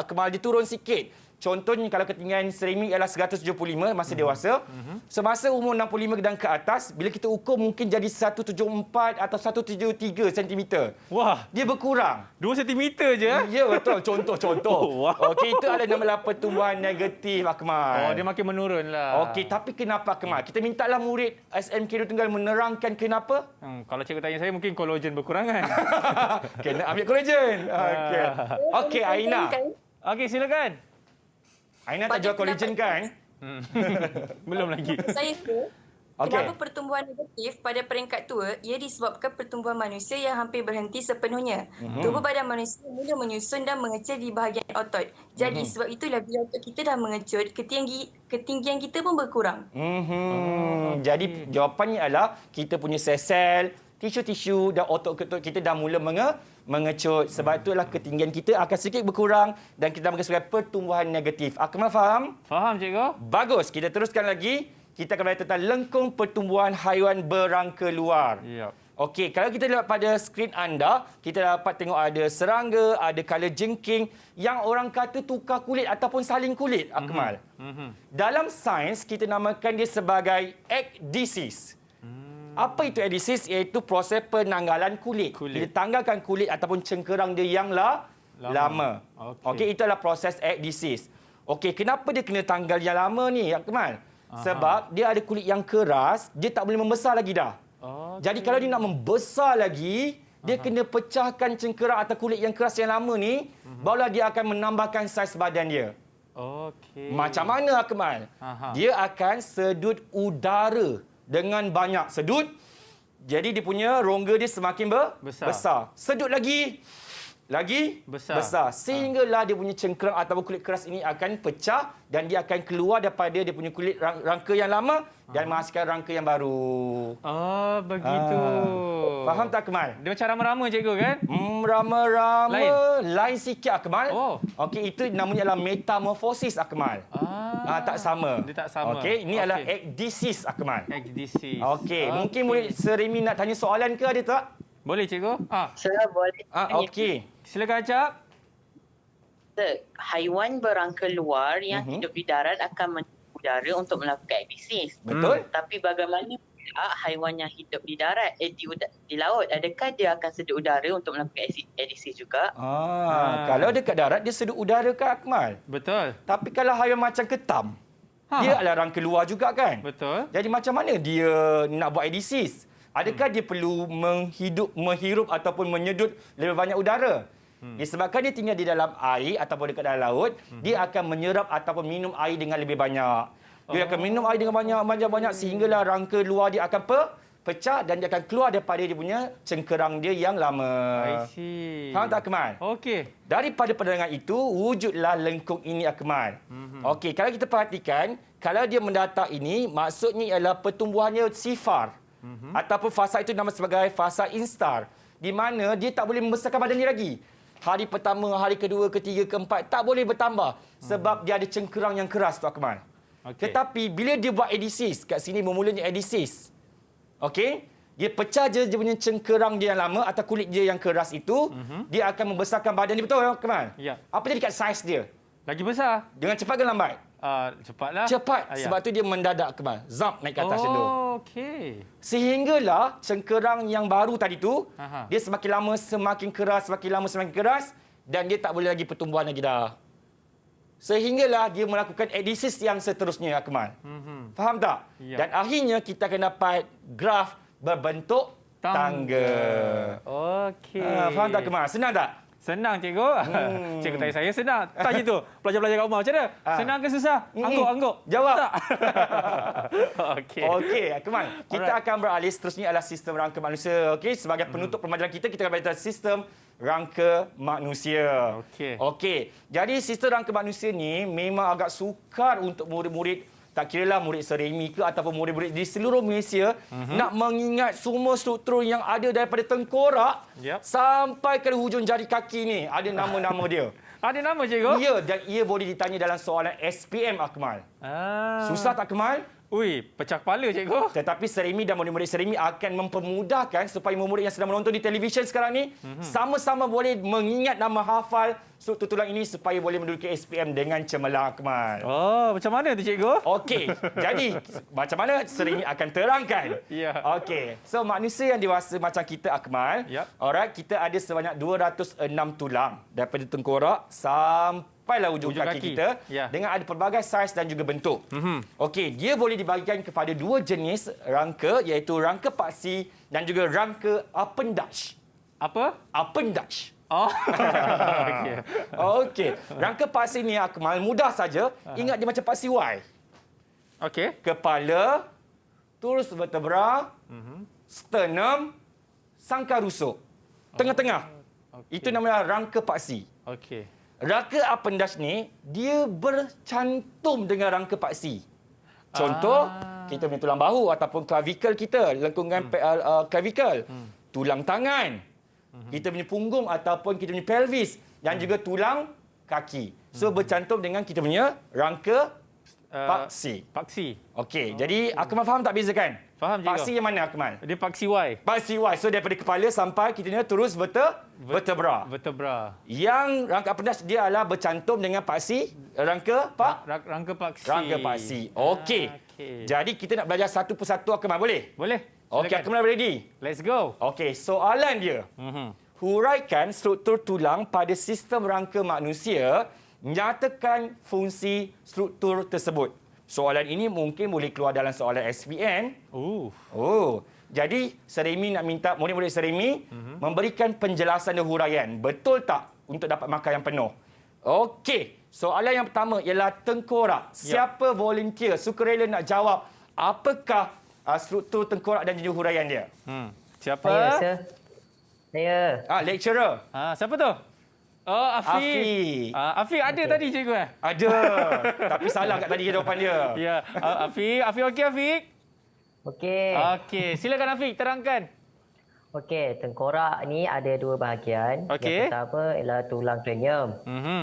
Akmal, dia turun sikit. contohnya kalau ketinggian seremik ialah 175 masa dewasa, semasa umur 65 dan ke atas, bila kita ukur mungkin jadi 174 atau 173 cm. Wah, dia berkurang. 2 cm je? Ya, betul. Contoh. Wow. Okey, itu adalah nama pertumbuhan negatif, Akmal. Oh, dia makin menurun lah. Okey, tapi kenapa, Akmal? Kita mintalah murid SMK Tunggal menerangkan kenapa. Kalau cikgu tanya saya, mungkin kolagen berkurangan. Kena ambil kolagen. Okey, Aina. Okey, silakan. Aina tak jual kolagen kan? Belum lagi. Saya kenapa pertumbuhan negatif pada peringkat tua ia disebabkan pertumbuhan manusia yang hampir berhenti sepenuhnya. Tubuh badan manusia mula menyusun dan mengecil di bahagian otot. Jadi sebab itulah bila otot kita dah mengecut, ketinggian kita pun berkurang. Jadi jawapannya adalah kita punya sel-sel, tisu-tisu dan otot-otot kita dah mula mengecut. Sebab itulah ketinggian kita akan sedikit berkurang dan kita namakan sebagai pertumbuhan negatif. Akmal faham? Faham, cikgu. Bagus. Kita teruskan lagi. Kita akan belajar tentang lengkung pertumbuhan haiwan berangka luar. Okey, kalau kita lihat pada skrin anda, kita dapat tengok ada serangga, ada kalajengking yang orang kata tukar kulit ataupun saling kulit, Akmal. Dalam sains, kita namakan dia sebagai ecdysis. Apa itu ecdysis? Iaitu proses penanggalan kulit. Dia tanggalkan kulit ataupun cengkerang dia yang lama. Okey, itu adalah proses ecdysis. Okey, kenapa dia kena tanggal yang lama ni, Akmal? Sebab dia ada kulit yang keras, dia tak boleh membesar lagi dah. Jadi kalau dia nak membesar lagi, dia kena pecahkan cengkerang atau kulit yang keras yang lama ni, barulah dia akan menambahkan saiz badan dia. Macam mana, Akmal? Dia akan sedut udara dengan banyak sedut. Jadi dia punya rongga dia semakin besar. Sedut lagi besar. Sehinggalah dia punya cengkerang ataupun kulit keras ini akan pecah dan dia akan keluar daripada dia punya kulit rangka yang lama dan menghasilkan rangka yang baru. Oh, begitu. Faham tak, Akmal? Dia macam rama-rama, cikgu kan? Rama-rama. Lain sikit, Akmal. Okey, itu namanya adalah metamorfosis, Akmal. Tak sama. Dia tak sama. Okey, ini adalah ecdysis, Akmal. Ecdysis. Okey, mungkin murid Seremi nak tanya soalan ke, ada tak? Boleh, cikgu. Saya boleh. Okey. Silakan, Acap. Haiwan berangka luar yang hidup di darat akan menyerap udara untuk melakukan ecdysis. Betul. Tapi bagaimana pula haiwan yang hidup di darat, di laut? Adakah dia akan sedut udara untuk melakukan ecdysis juga? Kalau dekat darat, dia sedut udara kan, Akmal? Betul. Tapi kalau haiwan macam ketam, dia adalah rangka luar juga kan? Betul. Jadi macam mana dia nak buat ecdysis? Adakah dia perlu menghirup ataupun menyedut lebih banyak udara? Disebabkan dia tinggal di dalam air ataupun dekat dalam laut, dia akan menyerap ataupun minum air dengan lebih banyak. Dia akan minum air dengan banyak sehinggalah rangka luar dia akan pecah dan dia akan keluar daripada dia punya cengkerang dia yang lama. I see. Faham tak, Akmal? Okey. Daripada pandangan itu, wujudlah lengkung ini, Akmal. Okey, kalau kita perhatikan, kalau dia mendatar ini, maksudnya ialah pertumbuhannya sifar. Ataupun fasa itu nama sebagai fasa instar. Di mana dia tak boleh membesarkan badan dia lagi. Hari pertama, hari kedua, ketiga, keempat tak boleh bertambah. Sebab dia ada cengkerang yang keras, tu, Akmal. Tetapi bila dia buat ecdysis, kat sini bermulanya ecdysis. Okey? Dia pecah je dia punya cengkerang dia yang lama atau kulit dia yang keras itu, dia akan membesarkan badan dia, betul, Akmal? Ya. Apa jadi kat saiz dia? Lagi besar. Dengan cepat ke lambat? Cepatlah. Cepat. Sebab tu dia mendadak, Akmal. Zap naik ke atas macam tu. Okey. Sehinggalah cengkerang yang baru tadi tu, dia semakin lama semakin keras, semakin lama semakin keras dan dia tak boleh lagi pertumbuhan lagi dah. Sehinggalah dia melakukan ecdysis yang seterusnya, Akmal. Faham tak? Ya. Dan akhirnya kita akan dapat graf berbentuk tangga. Okey. Faham tak, Akmal? Senang tak? Senang, cikgu. Cikgu tanya saya senang. Tanya tu, pelajar-pelajar kat rumah macam mana? Senang ke susah? Angguk. Jawab. Tak. Okey, Akmal. Kita akan beralih seterusnya adalah sistem rangka manusia. Okey, sebagai penutup pembelajaran kita akan belajar sistem rangka manusia. Okey. Jadi sistem rangka manusia ni memang agak sukar untuk murid-murid, tak kiralah murid Seremi ke ataupun murid-murid di seluruh Malaysia nak mengingat semua struktur yang ada daripada tengkorak sampai ke hujung jari kaki ni. Ada nama-nama dia. Ada nama, cikgu? Ya, dan ia boleh ditanya dalam soalan SPM, Akmal. Susah tak, Akmal? Ui, pecah kepala cikgu. Tetapi Seremi dan murid-murid Seremi akan mempermudahkan supaya murid yang sedang menonton di televisyen sekarang ni sama-sama boleh mengingat nama hafal struktur tulang ini supaya boleh menduduki SPM dengan cemerlang, Akmal. Oh, macam mana tu cikgu? Okey, jadi macam mana Seremi akan terangkan? Ya. Okey, so manusia yang dewasa macam kita, Akmal, alright, kita ada sebanyak 206 tulang daripada tengkorak sampailah ujung kaki kita dengan ada pelbagai saiz dan juga bentuk. Okey, dia boleh dibahagikan kepada dua jenis rangka iaitu rangka paksi dan juga rangka appendage. Apa? Appendage. Oh. Okey. Rangka paksi ni, Akmal, mudah saja. Ingat dia macam paksi Y. Okey. Kepala, turus vertebra, sternum, sangkar rusuk. Tengah-tengah. Itu namanya rangka paksi. Okey. Rangka appendage ni, dia bercantum dengan rangka paksi. Contoh, kita punya tulang bahu ataupun clavicle kita, lengkungan clavicle. Tulang tangan. Kita punya punggung ataupun kita punya pelvis dan juga tulang kaki. So bercantum dengan kita punya rangka paksi. Paksi. Okey, jadi Akmal faham tak beza kan? Faham cikgu. Paksi yang mana, Akmal? Dia paksi Y. Paksi Y. So daripada kepala sampai kita ni terus vertebra. Vertebra. Yang rangka appendage dia adalah bercantum dengan paksi rangka rangka paksi. Rangka paksi. Okey. Jadi kita nak belajar satu persatu, Akmal, boleh? Boleh. Okey, Akmal ready? Let's go. Okey, soalan dia. Huraikan struktur tulang pada sistem rangka manusia, nyatakan fungsi struktur tersebut. Soalan ini mungkin boleh keluar dalam soalan SPM. Jadi Seremi nak minta murid-murid Seremi memberikan penjelasan dan huraian. Betul tak untuk dapat markah yang penuh? Okey, soalan yang pertama ialah tengkorak. Siapa volunteer sukarela nak jawab apakah struktur tengkorak dan juga huraian dia? Siapa? Saya. Lecturer. Siapa tu? Oh, Afiq. Afiq ada tadi cikgu eh? Ada. Tapi salah kat tadi jawapan dia. Ya. Afiq okey Afiq? Okey. Okey, silakan Afiq terangkan. Okey, tengkorak ni ada dua bahagian. Okey. Yang pertama ialah tulang cranium.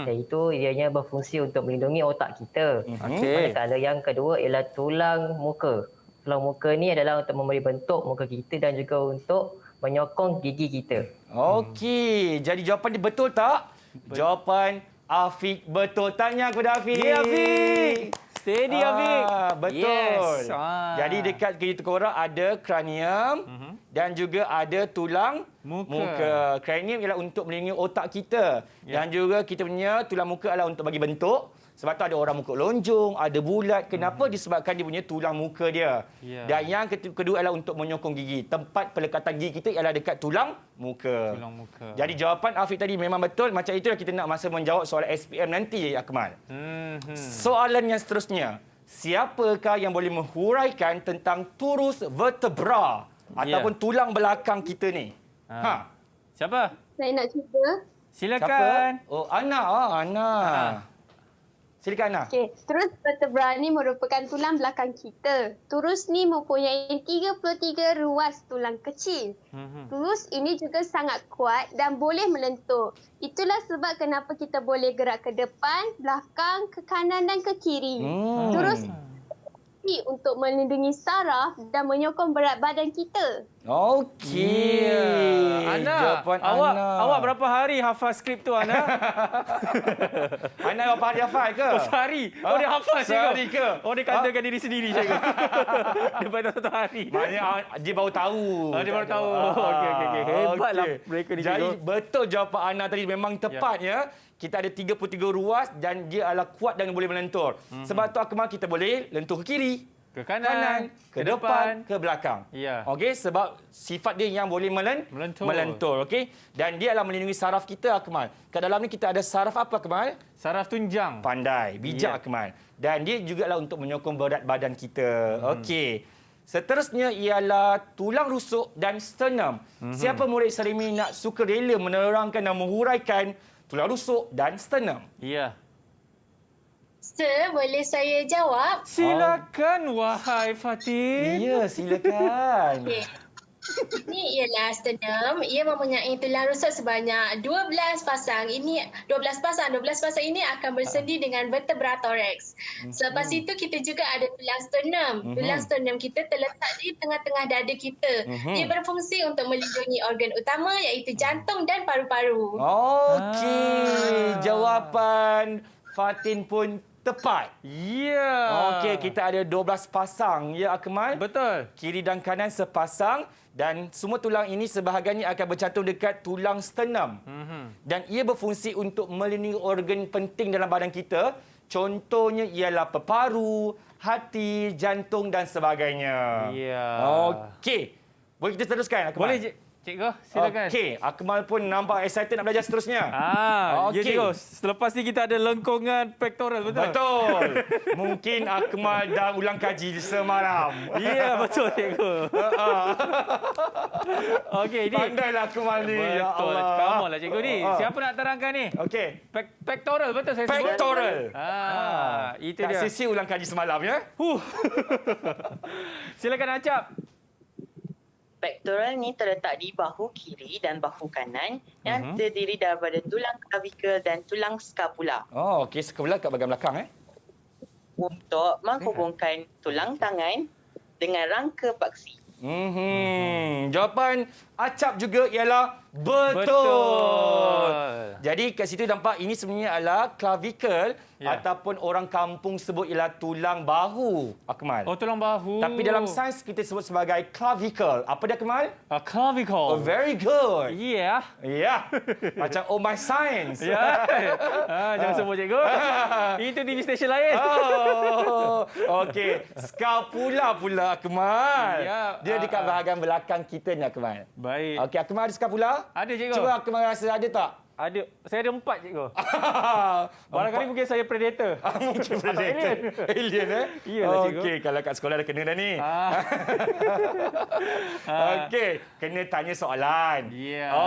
Iaitu ianya berfungsi untuk melindungi otak kita. Manakala yang kedua ialah tulang muka. Tulang muka ni adalah untuk memberi bentuk muka kita dan juga untuk menyokong gigi kita. Okey, jadi jawapan dia betul tak? Jawapan Afiq betul. Tanya kepada Afiq. Ya, Afiq. Steady Afiq. Betul. Yes. Jadi dekat kiri tengkorak ada kranium dan juga ada tulang muka. Kranium ialah untuk melindungi otak kita. Dan juga kita punya tulang muka adalah untuk bagi bentuk. Sebab tu ada orang muka lonjong, ada bulat. Kenapa? Disebabkan dia punya tulang muka dia. Dan yang kedua adalah untuk menyokong gigi. Tempat pelekatan gigi kita ialah dekat tulang muka. Jadi jawapan Afiq tadi memang betul. Macam itulah kita nak masa menjawab soalan SPM nanti, Akmal. Soalan yang seterusnya. Siapakah yang boleh menghuraikan tentang turus vertebra ataupun tulang belakang kita ni? Siapa? Saya nak cuba. Silakan. Siapa? Oh, Ana. Silakan, Ana. Okey, turus vertebra ni merupakan tulang belakang kita. Turus ni mempunyai 33 ruas tulang kecil. Turus ini juga sangat kuat dan boleh melentur. Itulah sebab kenapa kita boleh gerak ke depan, belakang, ke kanan dan ke kiri. Turus untuk melindungi saraf dan menyokong berat badan kita. Okey. Ana, awak berapa hari hafal skrip tu, Ana? Ana berapa hari hafal ke? Sehari. Dia hafal cikgu. Sehari ke? Dia katakan diri sendiri cikgu. Dia pada satu hari. Maknanya dia baru tahu. Dia baru tahu. Okey. Hebatlah mereka ni. Jadi betul jawapan Ana tadi memang tepat ya. Kita ada 33 ruas dan dia adalah kuat dan boleh melentur. Sebab tu Akmal kita boleh lentur ke kiri, ke kanan, ke depan, ke belakang. Ya. Okey, sebab sifat dia yang boleh melentur. Okey. Dan dia adalah melindungi saraf kita, Akmal. Kat dalam ni kita ada saraf apa, Akmal? Saraf tunjang. Pandai, bijak, Akmal. Dan dia juga adalah untuk menyokong berat badan kita. Okey. Seterusnya ialah tulang rusuk dan sternum. Siapa murid Seremi nak sukarela menerangkan dan menghuraikan tulang rusuk dan sternum? Ya. Sir, boleh saya jawab? Silakan, wahai Fatin. Ya, silakan. Okay. Ini ialah sternum. Ia mempunyai tulang rusuk sebanyak 12 pasang. Ini 12 pasang. 12 pasang ini akan bersendi dengan vertebra thorax. Selepas itu kita juga ada tulang sternum. Tulang sternum kita terletak di tengah-tengah dada kita. Ia berfungsi untuk melindungi organ utama iaitu jantung dan paru-paru. Okey, jawapan Fatin pun tepat. Ya. Okey, kita ada 12 pasang ya Akmal. Betul. Kiri dan kanan sepasang dan semua tulang ini sebahagiannya akan bercantum dekat tulang sternum. Dan ia berfungsi untuk melindungi organ penting dalam badan kita. Contohnya ialah peparu, hati, jantung dan sebagainya. Ya. Okey. Boleh kita teruskan Akmal? Boleh Cikgu, silakan. Okey, Akmal pun nampak excited nak belajar seterusnya. Ya Cikgu. Selepas ni kita ada lengkungan pektoral, betul? Betul. Mungkin Akmal dah ulang kaji semalam. Ya, betul Cikgu. Okey, ni. Pandailah Akmal ni. Ya Allah. Kamu lah Cikgu ni. Siapa nak terangkan ni? Okey. Pektoral, betul saya sebut? Pektoral. Itu Kak dia. Sisi ulang kaji semalam ya. Silakan Acap. Pektoral ni terletak di bahu kiri dan bahu kanan yang terdiri daripada tulang clavicle dan tulang scapula. Oh, okey. Scapula kat bahagian belakang Untuk menghubungkan tulang tangan dengan rangka paksi. Jawapan Acap juga ialah betul. Jadi kat situ nampak ini sebenarnya adalah clavicle ataupun orang kampung sebut ialah tulang bahu, Akmal. Oh, tulang bahu. Tapi dalam sains kita sebut sebagai clavicle. Apa dia, Akmal? Clavicle. Oh, very good. Yeah. Ya. Macam oh my science. Ya. Jangan sebut Cikgu. Itu TV stesen lain. Oh, okey. Scapula pula, Akmal. Ya. Dia dekat bahagian belakang kita ni, Akmal. Baik. Okey, Akmal ada scapula? Ada, Cikgu. Cuba Akmal rasa ada tak? Ada. Saya ada 4, Cikgu. Barangkali mungkin saya predator. Mungkin predator. Alien Iyalah, Cikgu. Okey, kalau kat sekolah dah kena dah ni. Okey, kena tanya soalan.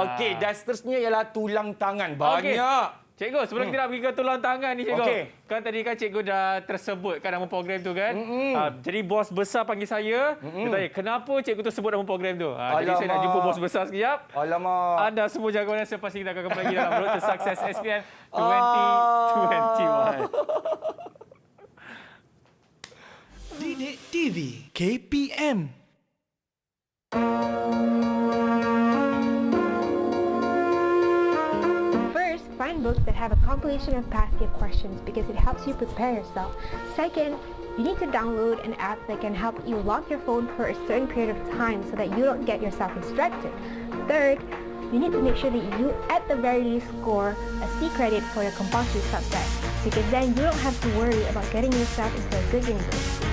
Okey, dan seterusnya ialah tulang tangan. Banyak. Cikgu, sebelum kita nak pergi ke tulang tangan ni, Cikgu. Okey. Kan tadi kan Cikgu dah tersebut kan nama program tu kan. Jadi bos besar panggil saya. Dia tanya, kenapa Cikgu tu sebut nama program tu? Jadi saya nak jumpa bos besar sekejap. Alamak. Anda semua jaga mana selepas ini kita akan kembali lagi dalam Road to Success SPM 2021. Didik TV KPM. Find books that have a compilation of past year questions because it helps you prepare yourself. Second, you need to download an app that can help you lock your phone for a certain period of time so that you don't get yourself distracted. Third, you need to make sure that you at the very least score a C credit for your compulsory subject because then you don't have to worry about getting yourself into a good university.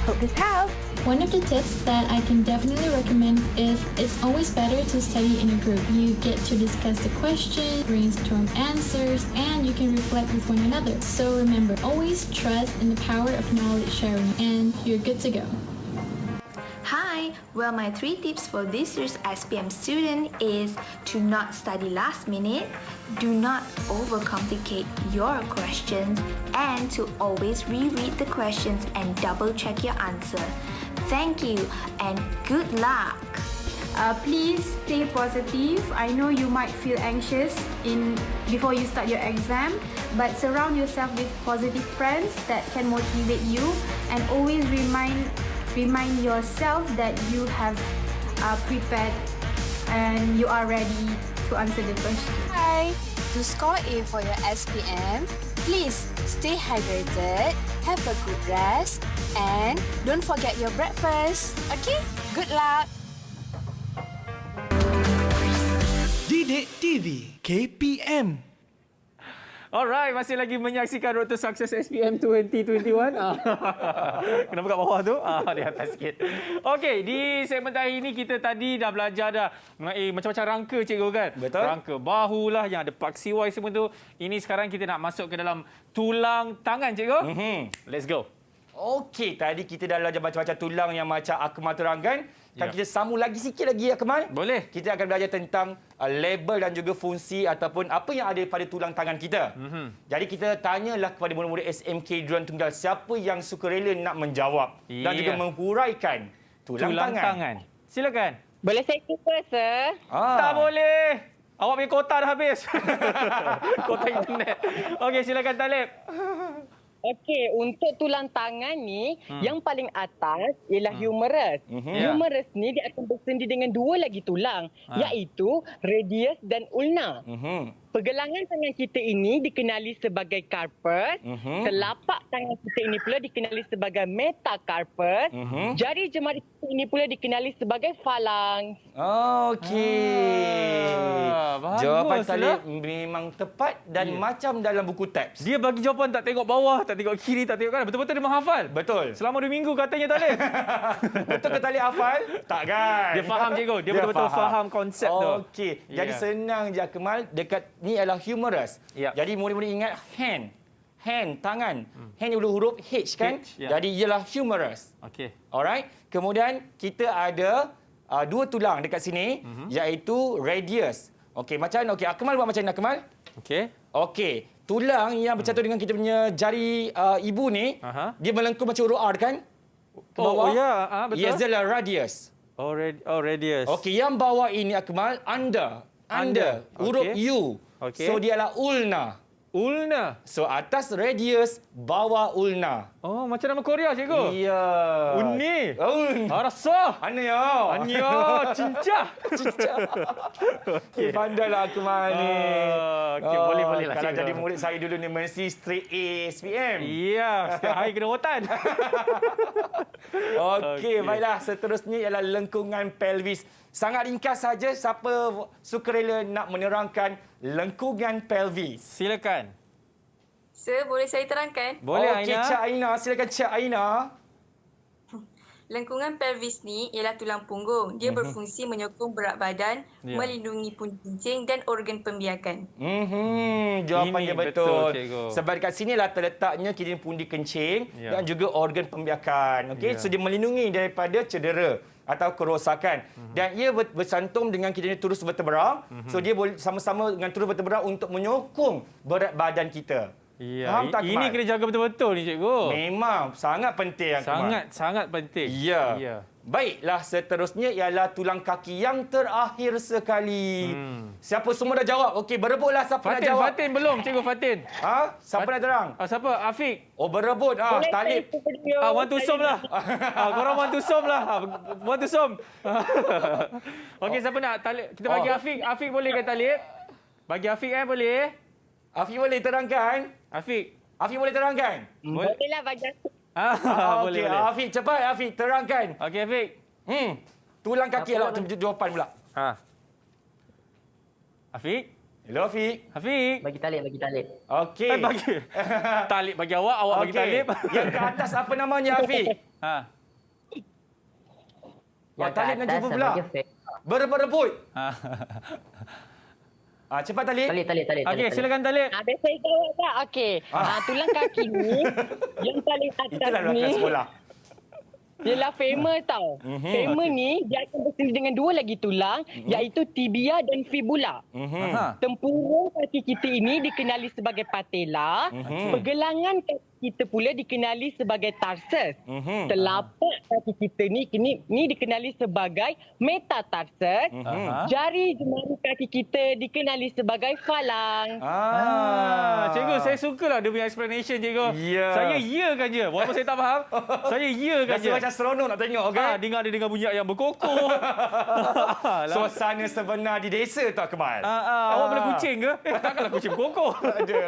Hope this helps! One of the tips that I can definitely recommend is it's always better to study in a group. You get to discuss the question, brainstorm answers, and you can reflect with one another. So remember, always trust in the power of knowledge sharing and you're good to go. Hi! Well, my 3 tips for this year's SPM student is to not study last minute, do not overcomplicate your questions, and to always reread the questions and double check your answer. Thank you and good luck! Please stay positive. I know you might feel anxious before you start your exam, but surround yourself with positive friends that can motivate you and always remind yourself that you have prepared and you are ready to answer the question. Hi! To score A for your SPM, please stay hydrated, have a good rest, and don't forget your breakfast. Okay? Good luck! Didik TV KPM. Alright, masih lagi menyaksikan Road to Success SPM 2021. Kenapa kat bawah tu? Di atas sikit. Okey, di segmen tadi ini kita tadi dah belajar dah mengenai macam-macam rangka, Cikgu kan? Betul. Rangka bahu lah, yang ada paksi Y semua tu. Ini sekarang kita nak masuk ke dalam tulang tangan, Cikgu. Let's go. Okey, tadi kita dah belajar macam-macam tulang yang macam Akmal terangkan. Kan kita sambung lagi sikit lagi, Akmal. Boleh. Kita akan belajar tentang label dan juga fungsi ataupun apa yang ada pada tulang tangan kita. Jadi kita tanyalah kepada murid-murid SMK Duran Tunggal siapa yang suka rela nak menjawab dan juga menghuraikan tulang tangan. Silakan. Boleh saya cuba, sir? Tak boleh. Awak punya kota dah habis. Kota internet. Okey, silakan Talib. Okey, untuk tulang tangan ni, yang paling atas ialah humerus. Humerus ni dia akan bersendi dengan dua lagi tulang, iaitu radius dan ulna. Pergelangan tangan kita ini dikenali sebagai carpus. Telapak tangan kita ini pula dikenali sebagai metacarpus. Jari jemari kita ini pula dikenali sebagai phalanx. Okey. Jawapan bagus Talib lah. memang tepat dan macam dalam buku teks. Dia bagi jawapan tak tengok bawah, tak tengok kiri, tak tengok kanan. Betul-betul dia menghafal. Betul. Selama 2 minggu katanya Talib. Betul ke Talib hafal? Tak kan? Dia faham, cikgu. Dia betul-betul faham konsep tu. Okey. Jadi senang je Akmal. Dekat ni adalah humerus. Jadi murid-murid ingat hand. Hand, tangan. Hand huruf H kan? Jadi ialah humerus. Okey. Alright. Kemudian kita ada dua tulang dekat sini iaitu radius. Okey, macam mana? Okey, Akmal buat macam mana Akmal? Okey. Okey. Tulang yang bercatur dengan kita punya jari ibu ni, dia melengkung macam huruf R kan? Ke bawah. Oh ya, betul. Ia adalah radius. Radius. Okey, yang bawah ini Akmal under. Huruf U. Okey. So dia adalah ulna. Ulna. So atas radius, bawah ulna. Oh, macam nama Korea, cikgu? Ya. Uni. Rasa. Anya. Anya. Cincah. Okay. Pandailah Akmal ni. Okey, boleh lah. Kalau cikgu. jadi murid saya dulu ni mesti straight A SPM. Ya, setiap hari kena rotan. Okey, baiklah. Seterusnya ialah lengkungan pelvis. Sangat ringkas saja, siapa sukarela nak menerangkan lengkungan pelvis? Silakan. Sir, boleh saya terangkan? Boleh, Okey, Aina. Cik Aina. Silakan Cik Aina. Lengkungan pelvis ni ialah tulang punggung. Dia berfungsi menyokong berat badan, melindungi pundi kencing dan organ pembiakan. Jawapan Ini dia betul. cikgu. Sebab dekat sinilah terletaknya kira pundi kencing dan juga organ pembiakan. Okey, so dia melindungi daripada cedera atau kerosakan. Dan ia bercantum dengan kita turus vertebra. So dia boleh sama-sama dengan turus vertebra untuk menyokong berat badan kita. Ya, Faham tak, ini Akmal? kena jaga betul-betul ni, cikgu. Memang sangat penting, Akmal. Sangat penting. Ya. Baiklah, seterusnya ialah tulang kaki yang terakhir sekali. Siapa semua dah jawab? Okey, berebutlah siapa dah jawab. Fatin belum, cikgu Fatin. Siapa dah terang? Siapa? Afiq. Oh, berebut. Talib. Want to som lah. Korang want to som lah. Want to som. Okey, siapa nak? Talib. Kita bagi Afiq. Afiq boleh ke Talib? Bagi Afiq boleh? Afiq boleh terangkan? Afiq boleh terangkan? Bolehlah bagi aku. Okey, Afiq cepat Afiq terangkan. Okey Afiq. Tulang kaki lah jawapan pula. Afiq. Hello Afiq. Afiq. Bagi Talib. Okey. Bagi. Talib bagi awak bagi Talib. Yang ke atas apa namanya Afiq? Yang Talib nak jumpa pula. Berebut. Cepat Talib. Talib. Okey, silakan Talib. Habis saya jawab tak? Okey. Tulang kaki ni, yang paling atas Itulah ni, belakang sekolah. ialah femur tau. Femur ni, dia akan berseli dengan dua lagi tulang, iaitu tibia dan fibula. Tempurung kaki kita ini dikenali sebagai patella. Pergelangan kaki kita pula dikenali sebagai tarsus. Telapak kaki kita ni dikenali sebagai metatarsus. Jari jemari kaki kita dikenali sebagai phalanx. Cikgu, saya sukalah dia punya explanation, cikgu. Saya kan je. Walaupun saya tak faham, saya kan je. Rasa macam seronok nak tengok, kan? Dengar bunyat yang berkokoh. Suasana sebenar di desa tu, Akmal. Awak boleh kucing ke? Takkanlah kucing berkokoh. Ada.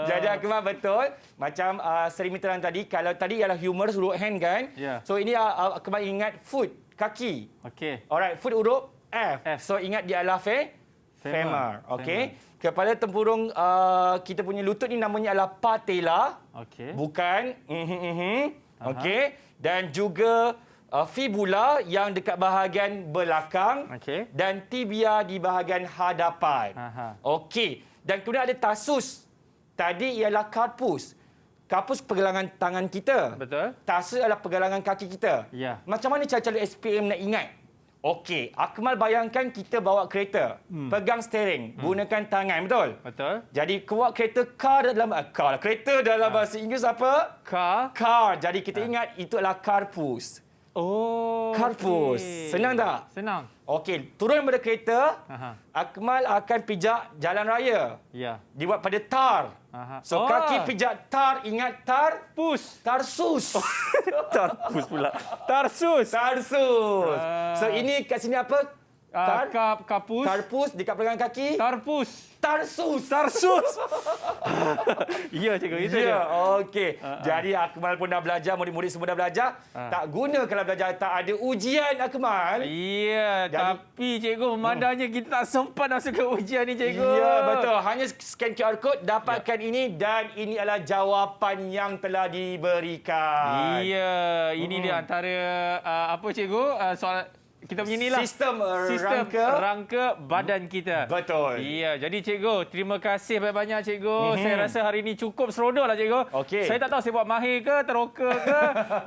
Jadi Akmal betul. Macam Seri terang tadi, kalau tadi ialah humerus huruf hand kan? So ini Akmal ingat foot, kaki. Okey. Alright, foot huruf F. So ingat dia adalah femur. Okey. Kepala tempurung kita punya lutut ni namanya adalah patella. Okey. Bukan. Okey. Dan juga fibula yang dekat bahagian belakang. Dan tibia di bahagian hadapan. Okey. Dan kemudian ada tarsus. Tadi ialah carpus. Carpus pergelangan tangan kita. Betul. Tarsus adalah pergelangan kaki kita. Ya. Macam mana cara-cara SPM nak ingat? Okey, Akmal bayangkan kita bawa kereta. Pegang steering, gunakan tangan, betul? Betul. Jadi keluar kereta kereta dalam bahasa Inggeris apa? Car. Jadi kita ingat itu adalah carpus. Oh. Karpus. Okay. Senang tak? Senang. Okey, turun daripada kereta, Akmal akan pijak jalan raya. Ya. Dibuat pada tar. So kaki pijak tar, ingat tar? Tarsus. Tarsus pula. Tarsus. So ini kat sini apa? Kapus. Karpus dekat pergelangan kaki. Tarpus. Tarsus. Ya, cikgu. Itu ya. dia. Okey. Jadi Akmal pun dah belajar, murid-murid semua dah belajar. Tak guna kalau belajar tak ada ujian, Akmal. Ya, tapi cikgu memandangnya kita tak sempat masuk ke ujian ni, cikgu. Ya, betul. Hanya scan QR code, dapatkan ini dan ini adalah jawapan yang telah diberikan. Ya, ini dia antara apa cikgu? Soal kita punya inilah sistem rangka badan kita. Betul. Ya, jadi cikgu, terima kasih banyak-banyak cikgu. Saya rasa hari ini cukup seronok lah cikgu. Okey. Saya tak tahu saya buat mahir ke, teroka ke,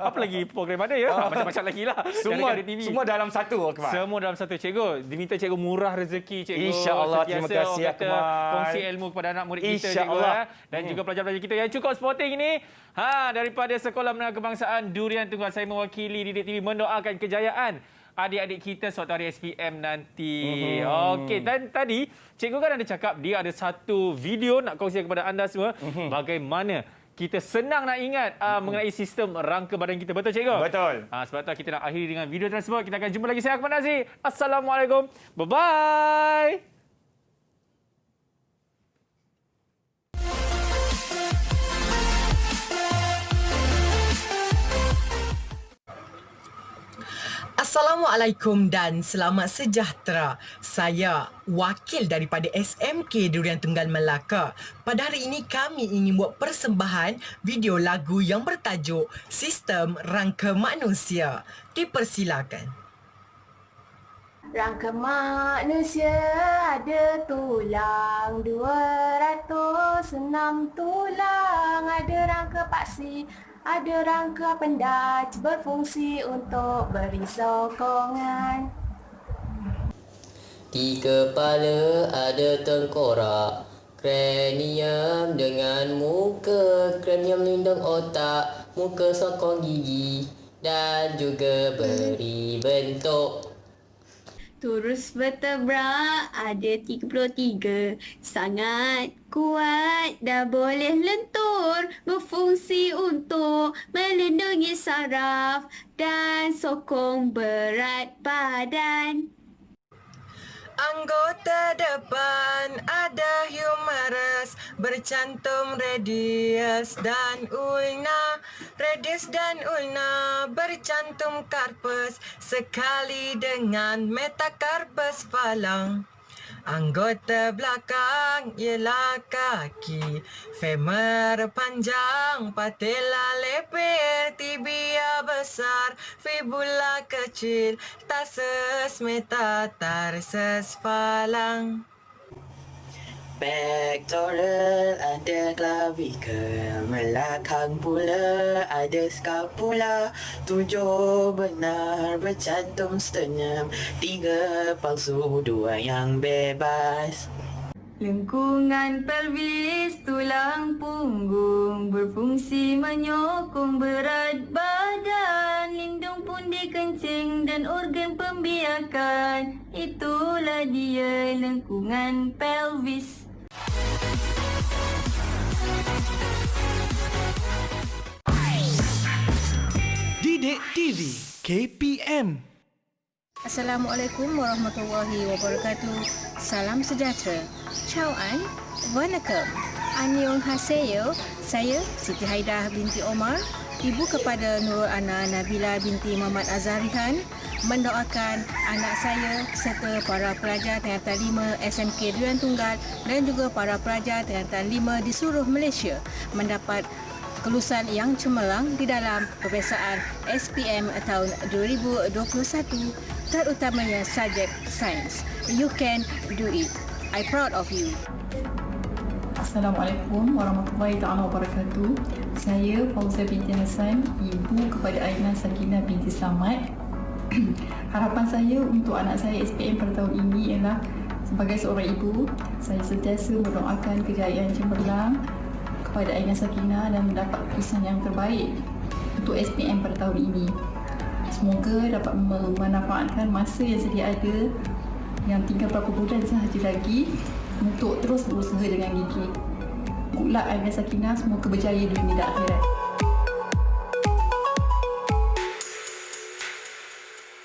apa lagi program ada ya? Macam-macam lagi lah. Semua dalam satu, Akmal. Semua dalam satu cikgu. Diminta cikgu murah rezeki cikgu. InsyaAllah, terima kasih Akmal. Kongsi ilmu kepada anak murid kita cikgu. Dan juga pelajar-pelajar kita yang cukup sporting ini. Daripada Sekolah Menengah Kebangsaan Durian Tunggal, saya mewakili Didik TV mendoakan kejayaan adik-adik kita suatu hari SPM nanti. Okey, dan tadi cikgu kan ada cakap dia ada satu video nak kongsikan kepada anda semua bagaimana kita senang nak ingat mengenai sistem rangka badan kita. Betul cikgu? Betul. Sebab tu kita nak akhiri dengan video tersebut. Kita akan jumpa lagi. Saya Akmal Nazri. Assalamualaikum. Bye-bye. Assalamualaikum dan selamat sejahtera. Saya wakil daripada SMK Durian Tunggal Melaka. Pada hari ini kami ingin buat persembahan video lagu yang bertajuk Sistem Rangka Manusia. Dipersilakan. Rangka manusia ada tulang 206 tulang, ada rangka paksi, ada rangka pendaj berfungsi untuk beri sokongan. Di kepala ada tengkorak, kranium dengan muka, kranium melindung otak, muka sokong gigi dan juga beri bentuk. Turus vertebra ada 33, sangat kuat dah boleh lentur, berfungsi untuk melindungi saraf dan sokong berat badan. Anggota depan ada humerus, bercantum radius dan ulna. Radius dan ulna bercantum karpus sekali dengan metakarpus falang. Anggota belakang ialah kaki, femur panjang, patella lebar, tibia besar, fibula kecil, tarsus, metatarsus falang. Pectoral ada clavicle, belakang pula ada scapula, 7 benar bercantum sternum, 3 palsu, 2 yang bebas. Lengkungan pelvis, tulang punggung berfungsi menyokong berat badan, lindung pundi kencing dan organ pembiakan. Itulah dia lengkungan pelvis. Didik TV KPM. Assalamualaikum warahmatullahi wabarakatuh. Salam sejahtera. Ciao an, Wanakkam. Annyeonghaseyo. Saya Siti Haidah binti Omar, ibu kepada Nurul Ana Nabila binti Muhammad Azharihan, mendoakan anak saya serta para pelajar tingkatan 5 SMK Durian Tunggal dan juga para pelajar tingkatan 5 di seluruh Malaysia mendapat kelulusan yang cemerlang di dalam peperiksaan SPM tahun 2021, terutamanya subjek sains. You can do it. I'm proud of you. Assalamualaikum warahmatullahi taala wabarakatuh. Saya Fauzia binti Hassan, ibu kepada Aina Sakinah binti Slamet. Harapan saya untuk anak saya SPM pada tahun ini ialah sebagai seorang ibu, saya sentiasa mendoakan kejayaan cemerlang kepada Aina Sakinah dan mendapat keputusan yang terbaik untuk SPM pada tahun ini. Semoga dapat memanfaatkan masa yang sedia ada yang tinggal beberapa bulan sahaja lagi untuk terus berusaha dengan gigih. Good luck Aina Sakinah, semoga berjaya dunia dan akhirat.